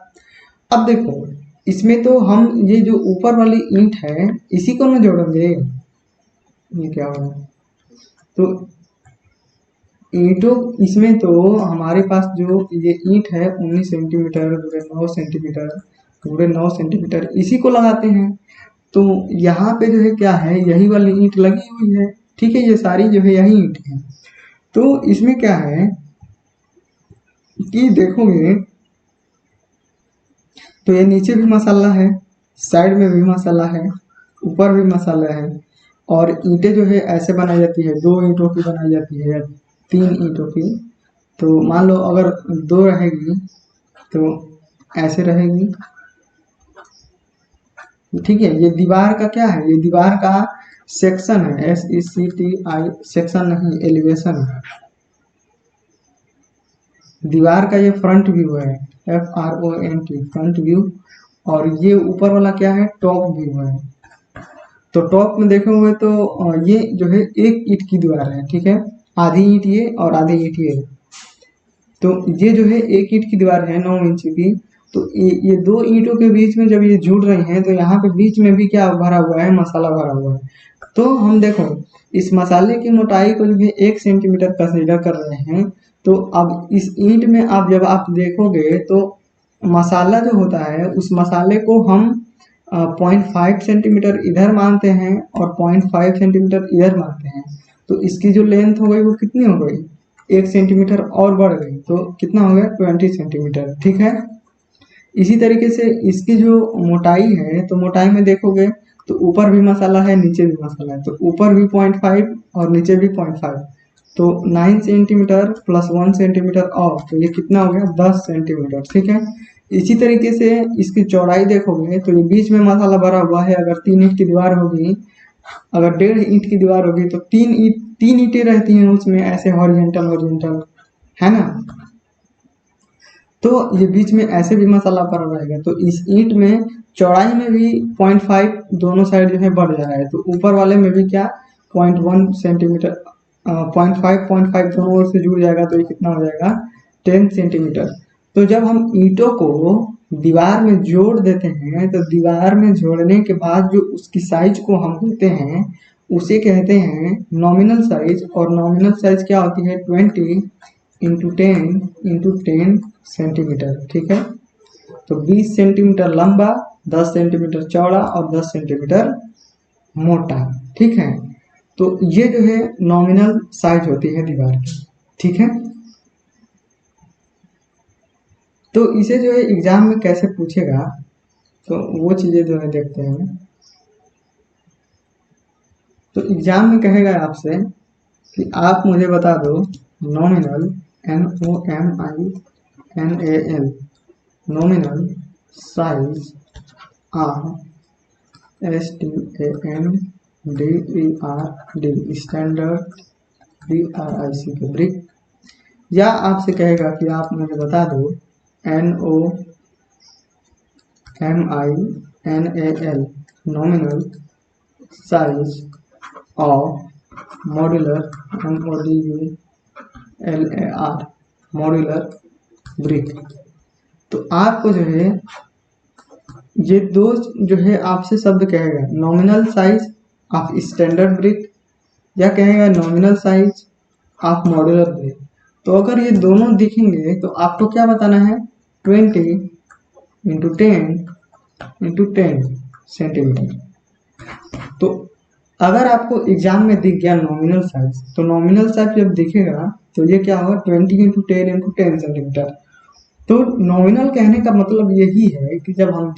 अब देखो इसमें तो हम ये जो ऊपर वाली ईंट है इसी को ना जोड़ेंगे, ये क्या होगा, तो ईंटों इसमें तो हमारे पास जो ये ईंट है 19 सेंटीमीटर पूरे 9 सेंटीमीटर, पूरे 9 सेंटीमीटर इसी को लगाते हैं। तो यहाँ पे जो है क्या है, यही वाली ईंट लगी हुई है, ठीक है। ये सारी जो है यही ईंट है। तो इसमें क्या है कि देखोगे तो ये नीचे भी मसाला है, साइड में भी मसाला है, ऊपर भी मसाला है। और ईंटें जो है ऐसे बनाई जाती है, 2 ईंटों की बनाई जाती है, 3 ईंटों की। तो मान लो अगर 2 रहेगी तो ऐसे रहेगी, ठीक है। ये दीवार का क्या है, ये दीवार का सेक्शन है, SECTI, सेक्शन नहीं एलिवेशन है। दीवार का ये फ्रंट व्यू है, FRONT फ्रंट व्यू। और ये ऊपर वाला क्या है, टॉप व्यू है। तो टॉप में देखोगे तो ये जो है एक ईंट की दीवार है, ठीक है। आधी ईंट ये और आधी ईंट ये। तो ये जो है एक ईंट की दीवार है 9 इंच की। तो ये 2 ईंटों के बीच में जब ये जुड़ रही हैं तो यहाँ पे बीच में भी क्या भरा हुआ है, मसाला भरा हुआ है। तो हम देखो इस मसाले की मोटाई को जो है 1 सेंटीमीटर कंसीडर कर रहे हैं। तो अब इस ईंट में आप जब आप देखोगे तो मसाला जो होता है उस मसाले को हम 0.5 सेंटीमीटर इधर मानते हैं और 0.5 सेंटीमीटर इधर मानते हैं। तो इसकी जो लेंथ हो गई वो कितनी हो गई, 1 सेंटीमीटर और बढ़ गई, तो कितना हो गया 20 सेंटीमीटर, ठीक है। इसी तरीके से इसकी जो मोटाई है, तो मोटाई में देखोगे तो ऊपर भी मसाला है नीचे भी मसाला है, तो ऊपर भी 0.5 और नीचे भी 0.5, तो 9 सेंटीमीटर प्लस 1 सेंटीमीटर और, तो ये कितना हो गया 10 सेंटीमीटर, ठीक है। इसी तरीके से इसकी चौड़ाई देखोगे तो ये बीच में मसाला भरा हुआ है। अगर 3 ईंट की दीवार होगी, अगर 1.5 ईंट की दीवार होगी तो 3 ईंटें रहती हैं उसमें ऐसे हॉरिजॉन्टल हॉरिजॉन्टल, है ना। तो ये बीच में ऐसे भी मसाला पड़ा रहेगा। तो इस ईंट में चौड़ाई में भी 0.5 दोनों साइड जो है बढ़ जा रहा है। तो ऊपर वाले में भी क्या 0.1 सेंटीमीटर, 0.5 दोनों ओर से जुड़ जाएगा, तो ये कितना हो जाएगा 10 सेंटीमीटर। तो जब हम ईंटों को दीवार में जोड़ देते हैं तो दीवार में जोड़ने के बाद जो उसकी साइज को हम देते हैं उसे कहते हैं नॉमिनल साइज। और नॉमिनल साइज क्या होती है 20 × 10 × 10 सेंटीमीटर, ठीक है। तो 20 सेंटीमीटर लंबा, 10 सेंटीमीटर चौड़ा और 10 सेंटीमीटर मोटा, ठीक है। तो ये जो है नॉमिनल साइज होती है दीवार की, ठीक है। तो इसे जो है एग्जाम में कैसे पूछेगा, तो वो चीजें जो है देखते हैं। तो एग्जाम में कहेगा आपसे कि आप मुझे बता दो nominal, NOMINAL nominal size of STANDERD standard BRIC के ब्रिक। या आपसे कहेगा कि आप मुझे बता दो NOMINAL nominal size of modular, MODULAR, modular brick. तो आपको जो है ये दो जो है आपसे शब्द कहेगा, nominal size of standard brick या कहेगा nominal size of modular brick. तो अगर ये दोनों दिखेंगे तो आपको क्या बताना है, 20 इंटू 10 सेंटीमीटर। तो अगर आपको एग्जाम में दिख गया नॉमिनल साइज, तो नॉमिनल साइज जब दिखेगा तो ये क्या होगा, 20 इंटू 10 सेंटीमीटर। तो नॉमिनल कहने का मतलब यही है कि जब हम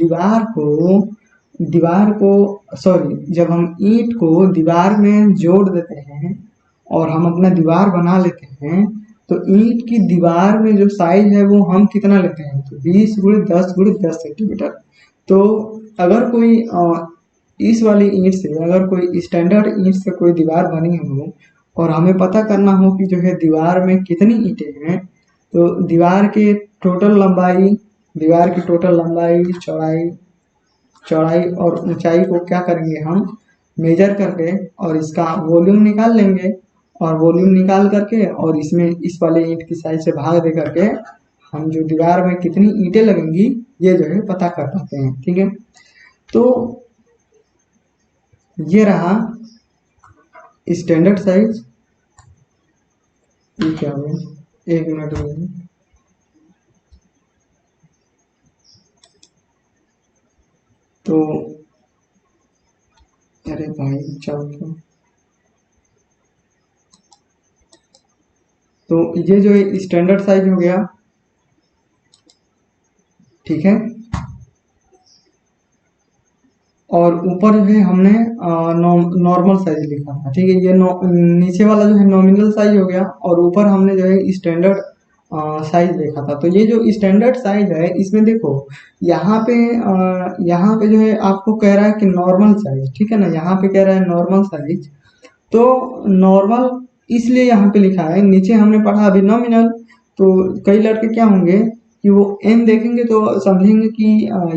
जब हम ईंट को दीवार में जोड़ देते हैं और हम अपना दीवार बना लेते हैं, तो ईंट की दीवार में जो साइज है वो हम कितना लेते हैं, तो 20 × 10 × 10 सेंटीमीटर। तो अगर कोई इस वाली ईंट से, अगर कोई स्टैंडर्ड ईंट से कोई दीवार बनी हो और हमें पता करना हो कि जो है दीवार में कितनी ईंटें हैं, तो दीवार की टोटल लंबाई, चौड़ाई और ऊंचाई को क्या करेंगे, हम मेजर करके और इसका वॉल्यूम निकाल लेंगे, और वॉल्यूम निकाल करके और इसमें इस वाले ईंट की साइज से भाग दे करके हम जो दीवार में कितनी ईंटें लगेंगी ये जो है पता कर पाते हैं। ठीक है, तो ये रहा स्टैंडर्ड साइज। ये क्या हुआ, 1 मिनट में। तो अरे भाई चलो, तो ये जो है स्टैंडर्ड साइज हो गया। ठीक है, और ऊपर जो है हमने नॉर्मल साइज लिखा था। ठीक है, ये नीचे वाला जो है नॉमिनल साइज हो गया, और ऊपर हमने जो है स्टैंडर्ड साइज देखा था। तो ये जो स्टैंडर्ड साइज है इसमें देखो, यहाँ पे जो है आपको कह रहा है कि नॉर्मल साइज, ठीक है ना, यहाँ पे कह रहा है नॉर्मल साइज। तो नॉर्मल इसलिए यहाँ पे लिखा है, नीचे हमने पढ़ा अभी नॉमिनल। तो कई लड़के क्या होंगे कि वो एन देखेंगे तो समझेंगे कि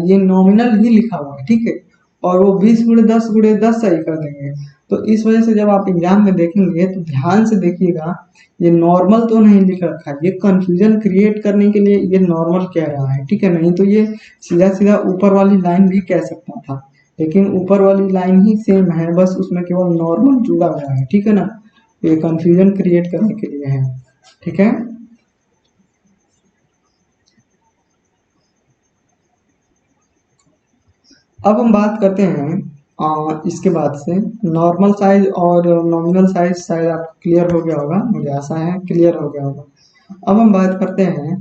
ये नॉमिनल ही लिखा हुआ है। ठीक है, और वो 20 × 10 × 10 सही कर देंगे। तो इस वजह से जब आप एग्जाम में देखेंगे तो ध्यान से देखिएगा, ये नॉर्मल तो नहीं लिख रखा है, ये कंफ्यूजन क्रिएट करने के लिए ये नॉर्मल कह रहा है। ठीक है, नहीं तो ये सीधा सीधा ऊपर वाली लाइन भी कह सकता था, लेकिन ऊपर वाली लाइन ही सेम है, बस उसमें केवल नॉर्मल जुड़ा हुआ है। ठीक है ना, ये कंफ्यूजन क्रिएट करने के लिए है। ठीक है, अब हम बात करते हैं इसके बाद से नॉर्मल साइज और नॉमिनल साइज। शायद आपको क्लियर हो गया होगा, मुझे आशा है क्लियर हो गया होगा। अब हम बात करते हैं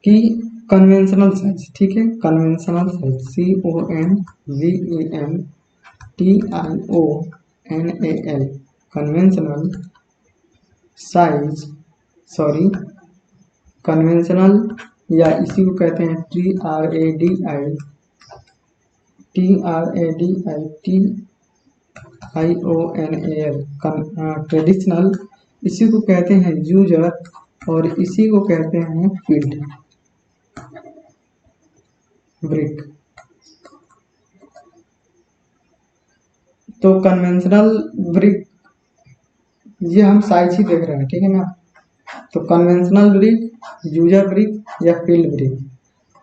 कि कन्वेंशनल साइज। ठीक है, conventional size, CONVENTIONAL, conventional size, conventional, या इसी को कहते हैं TRADITIONAL, ट्रेडिशनल, इसी को कहते हैं यूजर, और इसी को कहते हैं फील्ड ब्रिक। तो कन्वेंशनल ब्रिक ये हम साइज ही देख रहे हैं। ठीक है ना, तो कन्वेंशनल ब्रिक, यूजर ब्रिक या फील्ड ब्रिक,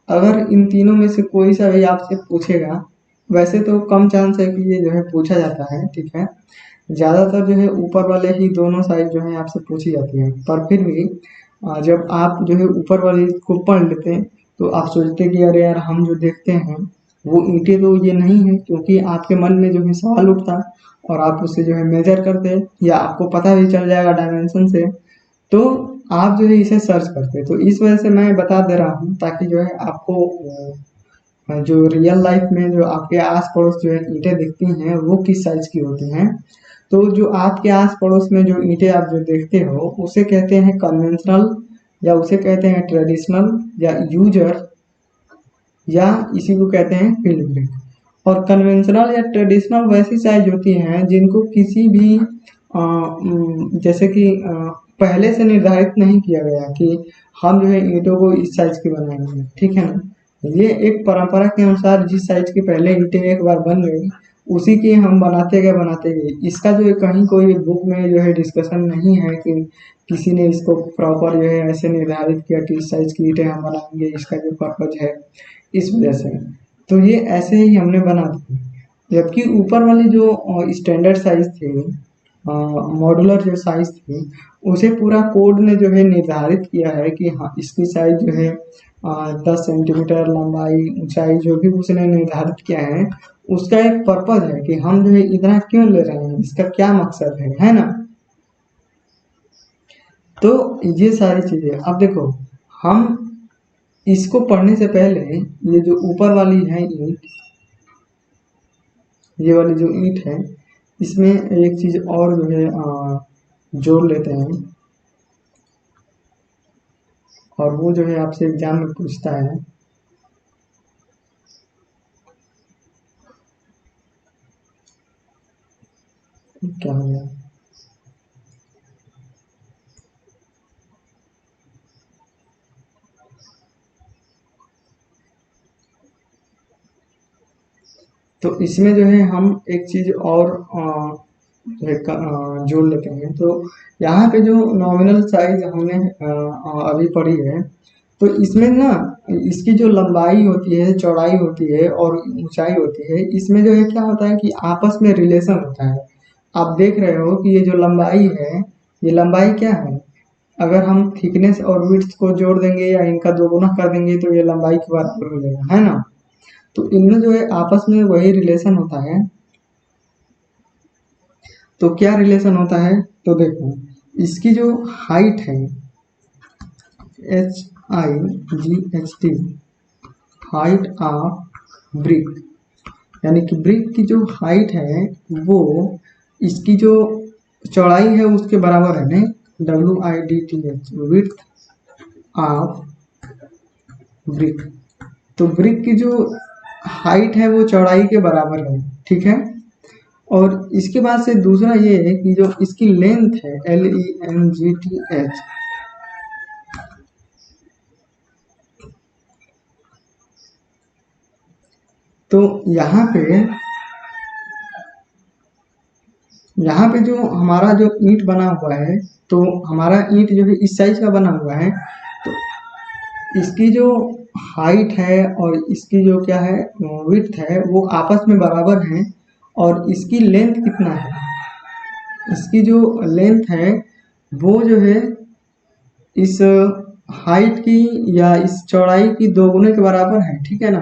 अगर इन तीनों में से कोई सा भी आपसे पूछेगा, वैसे तो कम चांस है कि ये जो है पूछा जाता है। ठीक है, ज़्यादातर जो है ऊपर वाले ही दोनों साइज जो है आपसे पूछी जाती है, पर फिर भी जब आप जो है ऊपर वाले को पढ़ लेते हैं तो आप सोचते हैं कि अरे यार, हम जो देखते हैं वो ईंटें तो ये नहीं है, क्योंकि आपके मन में जो है सवाल उठता और आप उससे जो है मेजर करते, या आपको पता भी चल जाएगा डायमेंशन से, तो आप जो है इसे सर्च करते। तो इस वजह से मैं बता दे रहा हूँ, ताकि जो है आपको जो रियल लाइफ में जो आपके आस पड़ोस जो है ईंटें दिखती हैं वो किस साइज की होती हैं। तो जो आपके आस पड़ोस में जो ईंटें आप जो देखते हो उसे कहते हैं कन्वेंशनल, या उसे कहते हैं ट्रेडिशनल, या यूजर, या इसी को कहते हैं फील्ड ब्रिक। और कन्वेंशनल या ट्रेडिशनल वैसी साइज होती हैं जिनको किसी भी जैसे कि पहले से निर्धारित नहीं किया गया कि हम जो है ईंटों को इस साइज की बनाएंगे। ठीक है ना, ये एक परंपरा के अनुसार जिस साइज की पहले ईंटें एक बार बन गई, उसी की हम बनाते गए। इसका जो है कहीं कोई बुक में जो है डिस्कशन नहीं है कि किसी ने इसको प्रॉपर जो है ऐसे निर्धारित किया कि इस साइज की ईंटें हम बनाएंगे, इसका जो पर्पज है इस वजह से। तो ये ऐसे ही हमने बना दी। जबकि ऊपर वाली जो स्टैंडर्ड साइज थी, मॉड्यूलर जो साइज थी, उसे पूरा कोड ने जो है निर्धारित किया है कि हाँ इसकी साइज जो है 10 सेंटीमीटर लंबाई ऊंचाई जो भी उसने निर्धारित किया है, उसका एक पर्पज है कि हम जो है इतना क्यों ले रहे हैं, इसका क्या मकसद है ना। तो ये सारी चीजें अब देखो, हम इसको पढ़ने से पहले ये जो ऊपर वाली है ईंट, ये वाली जो ईंट है, इसमें एक चीज और जो है जोड़ लेते हैं, और वो जो है आपसे एग्जाम में पूछता है। क्या हो गया? तो इसमें जो है हम एक चीज और जो है जोड़ लेते हैं। तो यहाँ पे जो नॉमिनल साइज हमने अभी पढ़ी है, तो इसमें ना इसकी जो लंबाई होती है, चौड़ाई होती है और ऊंचाई होती है, इसमें जो है क्या होता है कि आपस में रिलेशन होता है। आप देख रहे हो कि ये जो लंबाई है, ये लंबाई क्या है, अगर हम थिकनेस और विड्थ को जोड़ देंगे या इनका दोगुना कर देंगे तो ये लंबाई के बराबर हो जाएगा, है ना। तो इनमें जो है आपस में वही रिलेशन होता है। तो क्या रिलेशन होता है, तो देखो इसकी जो हाइट है, HIGHT, हाइट ऑफ ब्रिक, यानी कि ब्रिक की जो हाइट है वो इसकी जो चौड़ाई है उसके बराबर है, नहीं, WIDTH, विड्थ ऑफ ब्रिक। तो ब्रिक की जो हाइट है वो चौड़ाई के बराबर है, ठीक है। और इसके बाद से दूसरा ये है कि जो इसकी लेंथ है, LENGTH, तो यहाँ पे जो हमारा जो ईंट बना हुआ है, तो हमारा ईंट जो है इस साइज का बना हुआ है। तो इसकी जो हाइट है और इसकी जो क्या है विड्थ है वो आपस में बराबर है। और इसकी लेंथ कितना है, इसकी जो लेंथ है वो जो है इस हाइट की या इस चौड़ाई की दोगुने के बराबर है, ठीक है ना।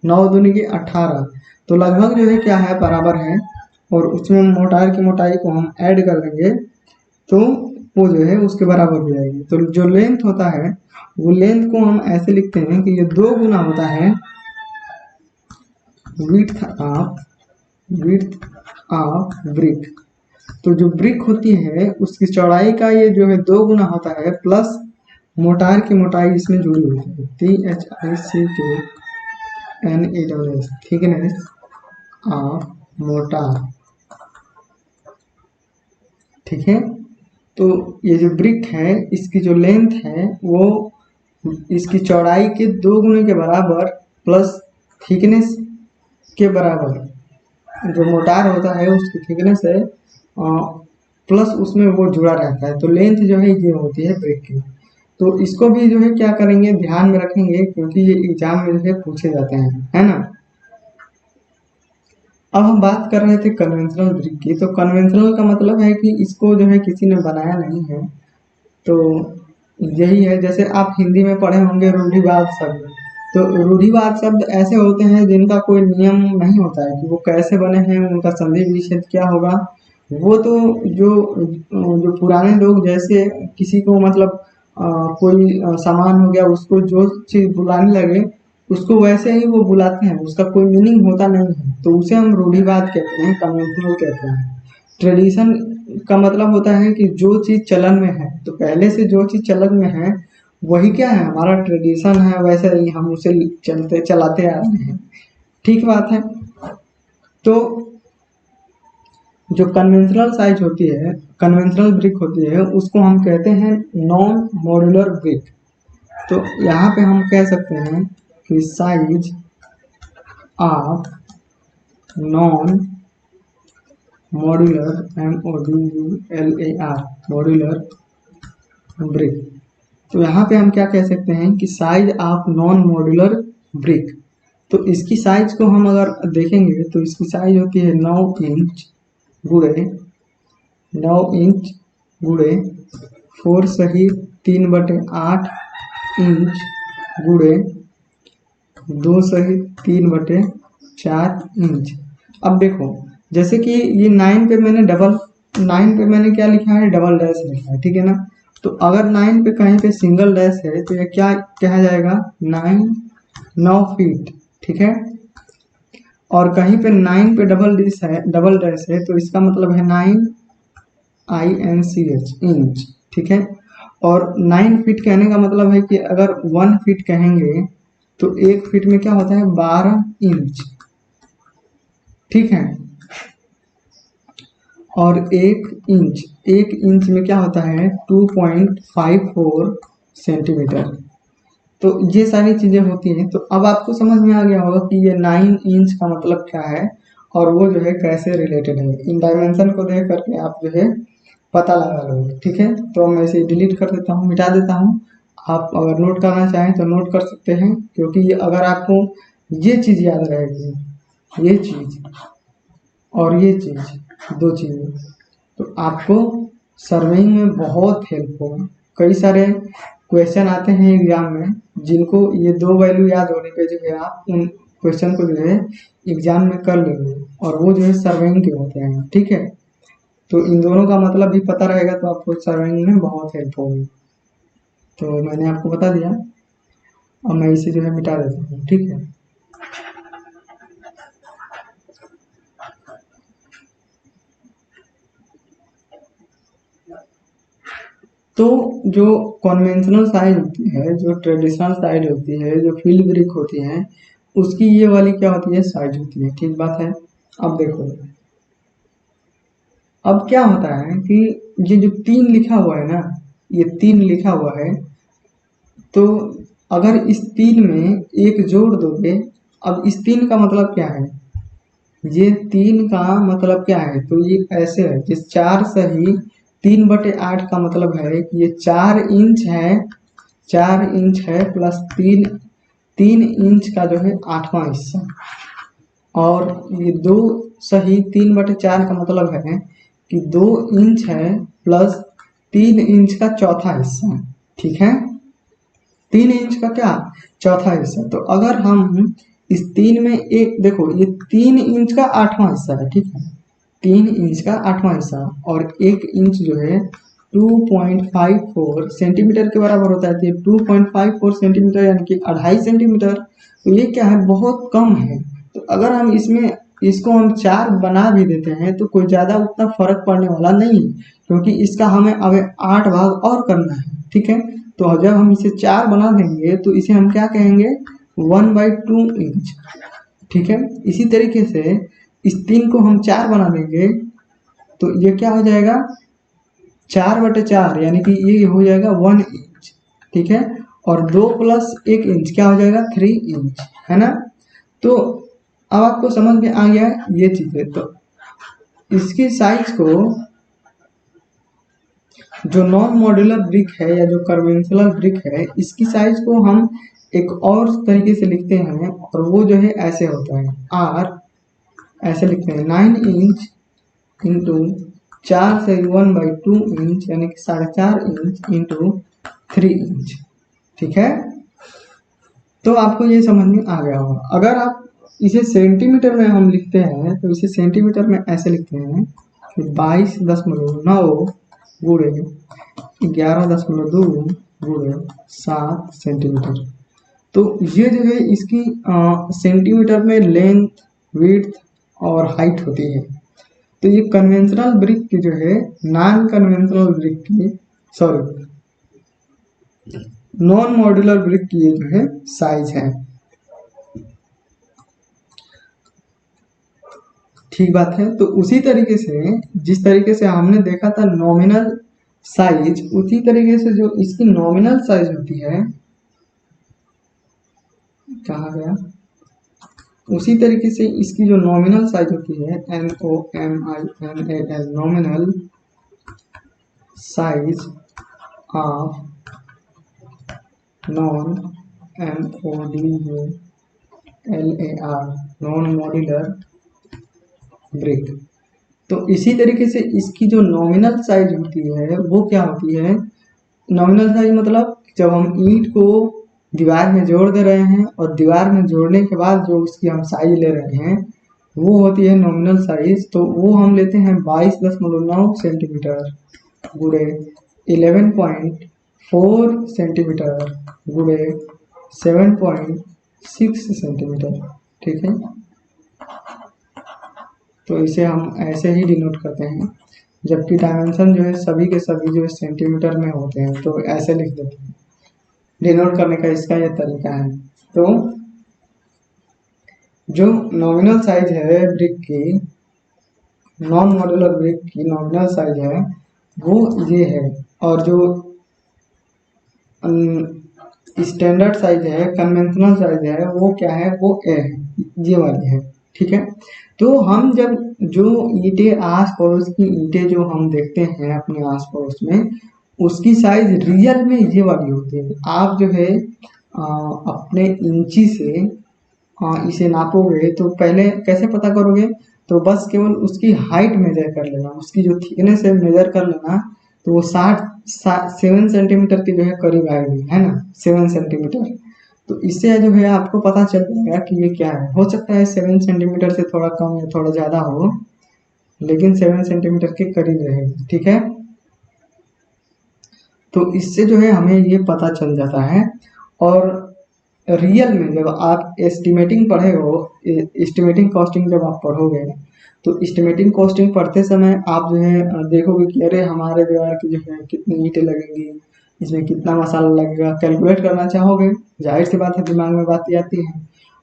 9 दूनी के 18, तो लगभग जो है क्या है, बराबर है। और उसमें मोटार की मोटाई को हम ऐड कर देंगे तो वो जो है उसके बराबर हो जाएगी। तो जो लेंथ होता है वो लेंथ को हम ऐसे लिखते हैं कि ये 2 गुना होता है विड्थ ऑफ ब्रिक। तो जो ब्रिक होती है उसकी चौड़ाई का ये जो है 2 गुना होता है, प्लस मोटार की मोटाई इसमें जुड़ी हुई है, THICKNESS, थिकनेस ऑफ मोटार, ठीक है। तो ये जो ब्रिक है इसकी जो लेंथ है वो इसकी चौड़ाई के 2 गुने के बराबर प्लस थिकनेस के बराबर, जो मोटार होता है उसकी थिकनेस है प्लस उसमें वो जुड़ा रहता है। तो लेंथ जो है ये होती है ब्रिक की। तो इसको भी जो है क्या करेंगे, ध्यान में रखेंगे, क्योंकि ये एग्जाम में जो है पूछे जाते हैं, है ना। अब हम बात कर रहे थे कन्वेंशनल ब्रिक की। तो कन्वेंशनल का मतलब है कि इसको जो है किसी ने बनाया नहीं है। तो यही है, जैसे आप हिंदी में पढ़े होंगे रूढ़िवाद शब्द। तो रूढ़िवाद शब्द ऐसे होते हैं जिनका कोई नियम नहीं होता है कि वो कैसे बने हैं, उनका संधि विच्छेद क्या होगा। वो तो जो जो पुराने लोग, जैसे किसी को मतलब कोई सामान हो गया उसको जो चीज़ बुलाने लगे उसको वैसे ही वो बुलाते हैं, उसका कोई मीनिंग होता नहीं है। तो उसे हम रूढ़िवाद कहते हैं, कन्वेंशनल कहते हैं। ट्रेडिशन का मतलब होता है कि जो चीज़ चलन में है, तो पहले से जो चीज़ चलन में है वही क्या है, हमारा ट्रेडिशन है, वैसे ही हम उसे चलते चलाते आ रहे हैं, ठीक बात है। तो जो कन्वेंशनल साइज होती है, कन्वेंशनल ब्रिक होती है, उसको हम कहते हैं नॉन मॉड्यूलर ब्रिक। तो यहाँ पे हम कह सकते हैं कि size of non modular MODULAR modular brick. तो यहाँ पे हम क्या कह सकते हैं कि size of non modular brick. तो इसकी साइज को हम अगर देखेंगे तो इसकी साइज होती है 9 इंच गुणे 9 इंच गुणे 4 सही 3/8 इंच गुणे 2 सही 3/4 इंच। अब देखो जैसे कि ये 9 पे मैंने क्या लिखा है, डबल डैश लिखा है, ठीक है ना। तो अगर 9 पे कहीं पे सिंगल डैश है तो यह क्या कहा जाएगा, 9 फीट, ठीक है। और कहीं पे 9 पे डबल डैश है तो इसका मतलब है 9 INCH इंच, ठीक है। और 9 फीट कहने का मतलब है कि अगर 1 फीट कहेंगे तो 1 फीट में क्या होता है 12 इंच, ठीक है। और 1 इंच में क्या होता है 2.54 सेंटीमीटर। तो ये सारी चीजें होती हैं। तो अब आपको समझ में आ गया होगा कि ये 9 इंच का मतलब क्या है और वो जो है कैसे रिलेटेड है। इन डायमेंशन को देख करके आप जो है पता लगा लोगे, ठीक है। तो मैं इसे डिलीट कर देता हूँ, मिटा देता हूँ। आप अगर नोट करना चाहें तो नोट कर सकते हैं, क्योंकि ये अगर आपको ये चीज़ याद रहेगी, ये चीज़ और ये चीज़, दो चीज़ें, तो आपको सर्वेइंग में बहुत हेल्प होगा। कई सारे क्वेश्चन आते हैं एग्जाम में, जिनको ये दो वैल्यू याद होने पे जो है आप उन क्वेश्चन को जो है एग्जाम में कर लेंगे, और वो जो है सर्वेइंग के होते हैं, ठीक है। तो इन दोनों का मतलब भी पता रहेगा तो आपको सर्वेइंग में बहुत हेल्प होगी। तो मैंने आपको बता दिया, अब मैं इसे जो है मिटा देता हूँ, ठीक है। तो जो कन्वेंशनल साइज होती है, जो ट्रेडिशनल साइज होती है, जो फील्ड ब्रिक होती है, उसकी ये वाली क्या होती है, साइज होती है, ठीक बात है। अब देखो, अब क्या होता है कि ये जो 3 लिखा हुआ है ना, ये 3 लिखा हुआ है, तो अगर इस 3 में एक जोड़ दोगे, अब इस 3 का मतलब क्या है, ये 3 का मतलब क्या है, तो ये ऐसे है कि 4 सही 3/8 का मतलब है कि ये 4 इंच है, 4 इंच है प्लस 3 इंच का जो है 8वां हिस्सा, और ये 2 सही 3/4 का मतलब है कि 2 इंच है प्लस 3 इंच का चौथा हिस्सा, ठीक है। 3 इंच का क्या चौथा हिस्सा। तो अगर हम इस 3 में एक देखो, ये 3 इंच का 8वां हिस्सा है, ठीक है, 3 इंच का 8वां हिस्सा, और 1 इंच जो है 2.54 सेंटीमीटर के बराबर होता है। तो ये 2.54 सेंटीमीटर यानी कि 2.5 सेंटीमीटर, तो ये क्या है, बहुत कम है। तो अगर हम इसमें इसको हम 4 बना भी देते हैं तो कोई ज़्यादा उतना फर्क पड़ने वाला नहीं है, क्योंकि इसका हमें अब 8 भाग और करना है, ठीक है। तो जब हम इसे 4 बना देंगे तो इसे हम क्या कहेंगे, 1/2 इंच, ठीक है। इसी तरीके से इस 3 को हम 4 बना देंगे तो ये क्या हो जाएगा, 4/4 यानी कि ये हो जाएगा 1 इंच, ठीक है। और 2 प्लस 1 इंच क्या हो जाएगा, 3 इंच, है ना। तो अब आपको समझ में आ गया ये चीज़ें। तो इसकी साइज को, जो नॉन मॉड्यूलर ब्रिक है या जो कन्वेंशनल ब्रिक है, इसकी साइज को हम एक और तरीके से लिखते हैं, और वो जो है ऐसे होता है, आर ऐसे लिखते हैं, 9 इंच इंटू 4 से 1/2 इंच यानी कि 4.5 इंच इंटू 3 इंच, ठीक है। तो आपको ये समझ में आ गया होगा। अगर आप इसे सेंटीमीटर में हम लिखते हैं तो इसे सेंटीमीटर में ऐसे लिखते हैं कि 22.9 गुणे 11.2 गुणे 7 सेंटीमीटर। तो ये जो है इसकी सेंटीमीटर में लेंथ, विड्थ और हाइट होती है। तो ये कन्वेंशनल ब्रिक की जो है नॉन कन्वेंशनल ब्रिक की, सॉरी, नॉन मॉड्यूलर ब्रिक की ये जो है साइज है, ठीक बात है। तो उसी तरीके से जिस तरीके से हमने देखा था नॉमिनल साइज, उसी तरीके से जो इसकी नॉमिनल साइज होती है, कहाँ गया, उसी तरीके से इसकी जो नॉमिनल साइज होती है NOMINAL, nominal size of non MODULAR non modular brick. तो इसी तरीके से इसकी जो नॉमिनल साइज होती है वो क्या होती है, नॉमिनल साइज मतलब जब हम ईंट को दीवार में जोड़ दे रहे हैं और दीवार में जोड़ने के बाद जो उसकी हम साइज ले रहे हैं वो होती है नॉमिनल साइज। तो वो हम लेते हैं 22.9 सेंटीमीटर गुणे 11.4 सेंटीमीटर गुणे 7.6 सेंटीमीटर। ठीक है, तो इसे हम ऐसे ही डिनोट करते हैं, जबकि डायमेंशन जो है सभी के सभी जो है सेंटीमीटर में होते हैं, तो ऐसे लिख देते हैं। डिनोट करने का इसका यह तरीका है। तो जो नॉमिनल साइज है ब्रिक की, नॉन मॉड्यूलर ब्रिक की नॉमिनल साइज है वो ये है, और जो स्टैंडर्ड साइज है, कन्वेंशनल साइज है वो क्या है, वो ए है, ये वाली है। ठीक है, तो हम जब जो ईंटें आस पड़ोस की ईंटें जो हम देखते हैं अपने आस पड़ोस में, उसकी साइज रियल में ये वाली होती है। आप जो है अपने इंची से इसे नापोगे तो पहले कैसे पता करोगे, तो बस केवल उसकी हाइट मेजर कर लेना, उसकी जो थिकनेस है मेजर कर लेना, तो वो 7 सेंटीमीटर के जो है करीब आएगी, है ना, 7 सेंटीमीटर। तो इससे जो है आपको पता चल जाएगा कि ये क्या है। हो सकता है 7 सेंटीमीटर से थोड़ा कम या थोड़ा ज़्यादा हो, लेकिन 7 सेंटीमीटर के करीब रहेगी। ठीक है, तो इससे जो है हमें ये पता चल जाता है। और रियल में जब आप एस्टिमेटिंग पढ़े हो, एस्टिमेटिंग कॉस्टिंग जब आप पढ़ोगे, तो एस्टिमेटिंग कॉस्टिंग पढ़ते समय आप जो है देखोगे कि अरे हमारे दीवार की जो है कितनी ईंटें लगेंगी, इसमें कितना मसाला लगेगा, कैलकुलेट करना चाहोगे, जाहिर सी बात है दिमाग में बात आती है।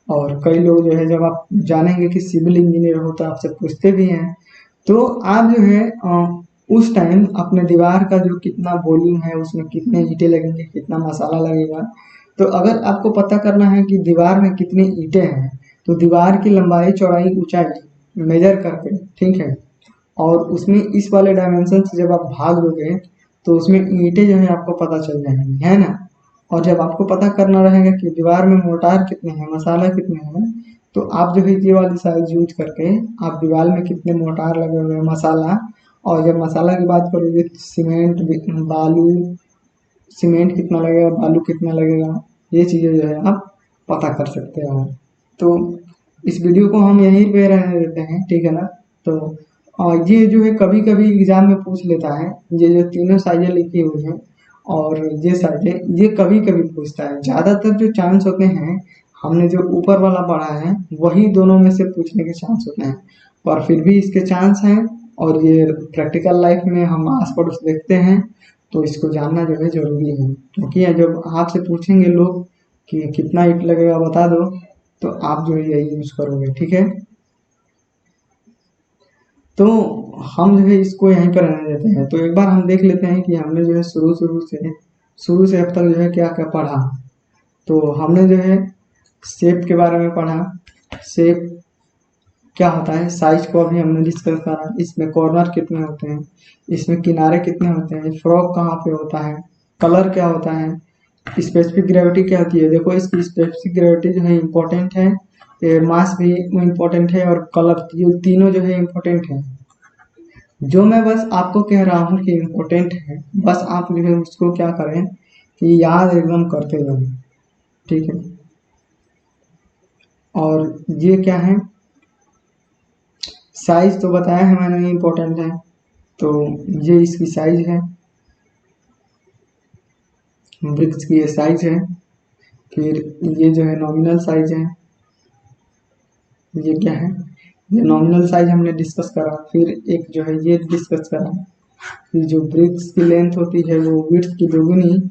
और कई लोग जो है जब आप जानेंगे कि सिविल इंजीनियर हो तो आपसे पूछते भी हैं, तो आप जो है उस टाइम अपने दीवार का जो कितना वॉल्यूम है, उसमें कितने ईंटें लगेंगे, कितना मसाला लगेगा, तो अगर आपको पता करना है कि दीवार में कितनी ईंटें हैं, तो दीवार की लंबाई चौड़ाई ऊंचाई मेजर करके, ठीक है, और उसमें इस वाले डायमेंशन से जब आप भाग दोगे तो उसमें ईंटें जो है आपको पता चल जाएंगी, है ना। और जब आपको पता करना रहेगा कि दीवार में मोर्टार कितने हैं, मसाला कितने हैं, तो आप जो है ये वाली साइज यूज करके आप दीवार में कितने मोर्टार लगे हुए हैं, मसाला, और जब मसाला की बात करोगे तो सीमेंट, बालू, सीमेंट कितना लगेगा, बालू कितना लगेगा, ये चीज़ें जो है आप पता कर सकते हो। तो इस वीडियो को हम यहीं पे रहने देते हैं, ठीक है ना। तो ये जो है कभी कभी एग्जाम में पूछ लेता है, ये जो तीनों साइजें लिखी हुई हैं और ये साइजें, ये कभी कभी पूछता है। ज़्यादातर जो चांस होते हैं, हमने जो ऊपर वाला पढ़ा है वही दोनों में से पूछने के चांस होते हैं, पर फिर भी इसके चांस हैं। और ये प्रैक्टिकल लाइफ में हम आस पड़ोस देखते हैं, तो इसको जानना जो है जरूरी है, क्योंकि जब आपसे पूछेंगे लोग कि कितना ईंट लगेगा बता दो, तो आप जो है यही यूज करोगे। ठीक है, तो हम जो है इसको यहीं पर रहने देते हैं। तो एक बार हम देख लेते हैं कि हमने जो है शुरू से अब तक जो है क्या क्या पढ़ा। तो हमने जो है शेप के बारे में पढ़ा, शेप क्या होता है, साइज को अभी हमने डिस्कस करा, इसमें कॉर्नर कितने होते हैं, इसमें किनारे कितने होते हैं, फ्रॉक कहाँ पे होता है, कलर क्या होता है, स्पेसिफिक ग्रेविटी क्या होती है। देखो इसकी स्पेसिफिक ग्रेविटी जो है इम्पोर्टेंट है, मास भी इम्पोर्टेंट है, और कलर, ये तीनों जो है इम्पोर्टेंट है। जो मैं बस आपको कह रहा हूँ कि इम्पोर्टेंट है, बस आप जो है उसको क्या करें कि याद एकदम करते जाएं। ठीक है, और ये क्या है, साइज तो बताया है मैंने इम्पोर्टेंट है, तो ये इसकी साइज है, ब्रिक्स की ये साइज है। फिर ये जो है नॉमिनल साइज है, ये क्या है, ये नॉमिनल साइज हमने डिस्कस करा। फिर एक जो है ये डिस्कस करा, फिर जो ब्रिक्स की लेंथ होती है वो विड्थ की दोगुनी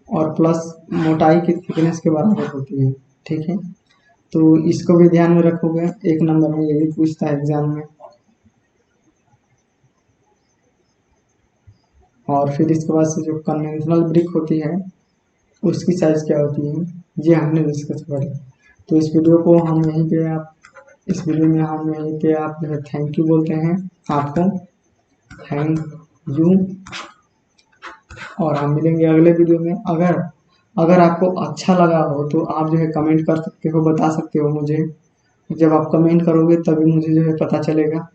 और प्लस मोटाई की थिकनेस के बराबर होती है। ठीक है, तो इसको भी ध्यान में रखोगे, एक नंबर में ये भी पूछता है एग्जाम में। और फिर इसके बाद से जो कन्वेंशनल ब्रिक होती है उसकी साइज क्या होती है, ये हमने डिस्कस करी। तो इस वीडियो को हम यहीं पे आप इस वीडियो में हम यहीं पे आप जो है थैंक यू बोलते हैं आपको, थैंक यू। और हम मिलेंगे अगले वीडियो में। अगर अगर आपको अच्छा लगा हो तो आप जो है कमेंट कर सकते हो, बता सकते हो मुझे। जब आप कमेंट करोगे तभी मुझे जो है पता चलेगा।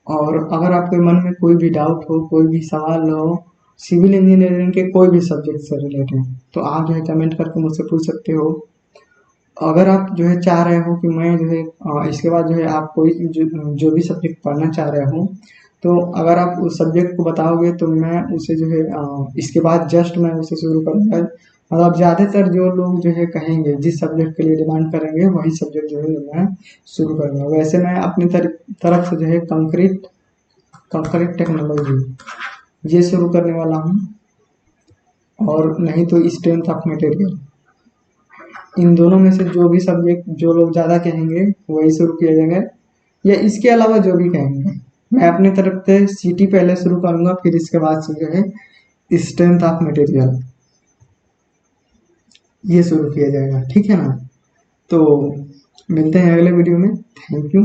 और अगर आपके मन में कोई भी डाउट हो, कोई भी सवाल हो सिविल इंजीनियरिंग के कोई भी सब्जेक्ट से रिलेटेड, तो आप जो है कमेंट करके मुझसे पूछ सकते हो। अगर आप जो है चाह रहे हो कि मैं जो है इसके बाद जो है आप कोई जो भी सब्जेक्ट पढ़ना चाह रहे हो, तो अगर आप उस सब्जेक्ट को बताओगे तो मैं उसे जो है इसके बाद जस्ट मैं उसे शुरू करूँगा। मतलब ज़्यादातर जो लोग जो है कहेंगे, जिस सब्जेक्ट के लिए डिमांड करेंगे वही सब्जेक्ट जो है मैं शुरू करूँगा। वैसे मैं अपनी तरफ से जो है कंक्रीट टेक्नोलॉजी ये शुरू करने वाला हूँ, और नहीं तो स्ट्रेंथ ऑफ मटेरियल। इन दोनों में से जो भी सब्जेक्ट जो लोग ज़्यादा कहेंगे वही शुरू किया जाएगा, या इसके अलावा जो भी कहेंगे। मैं अपनी तरफ से सीटी पहले शुरू करूँगा, फिर इसके बाद से जो है स्ट्रेंथ ऑफ मटेरियल ये शुरू किया जाएगा, ठीक है ना। तो मिलते हैं अगले वीडियो में। Thank you.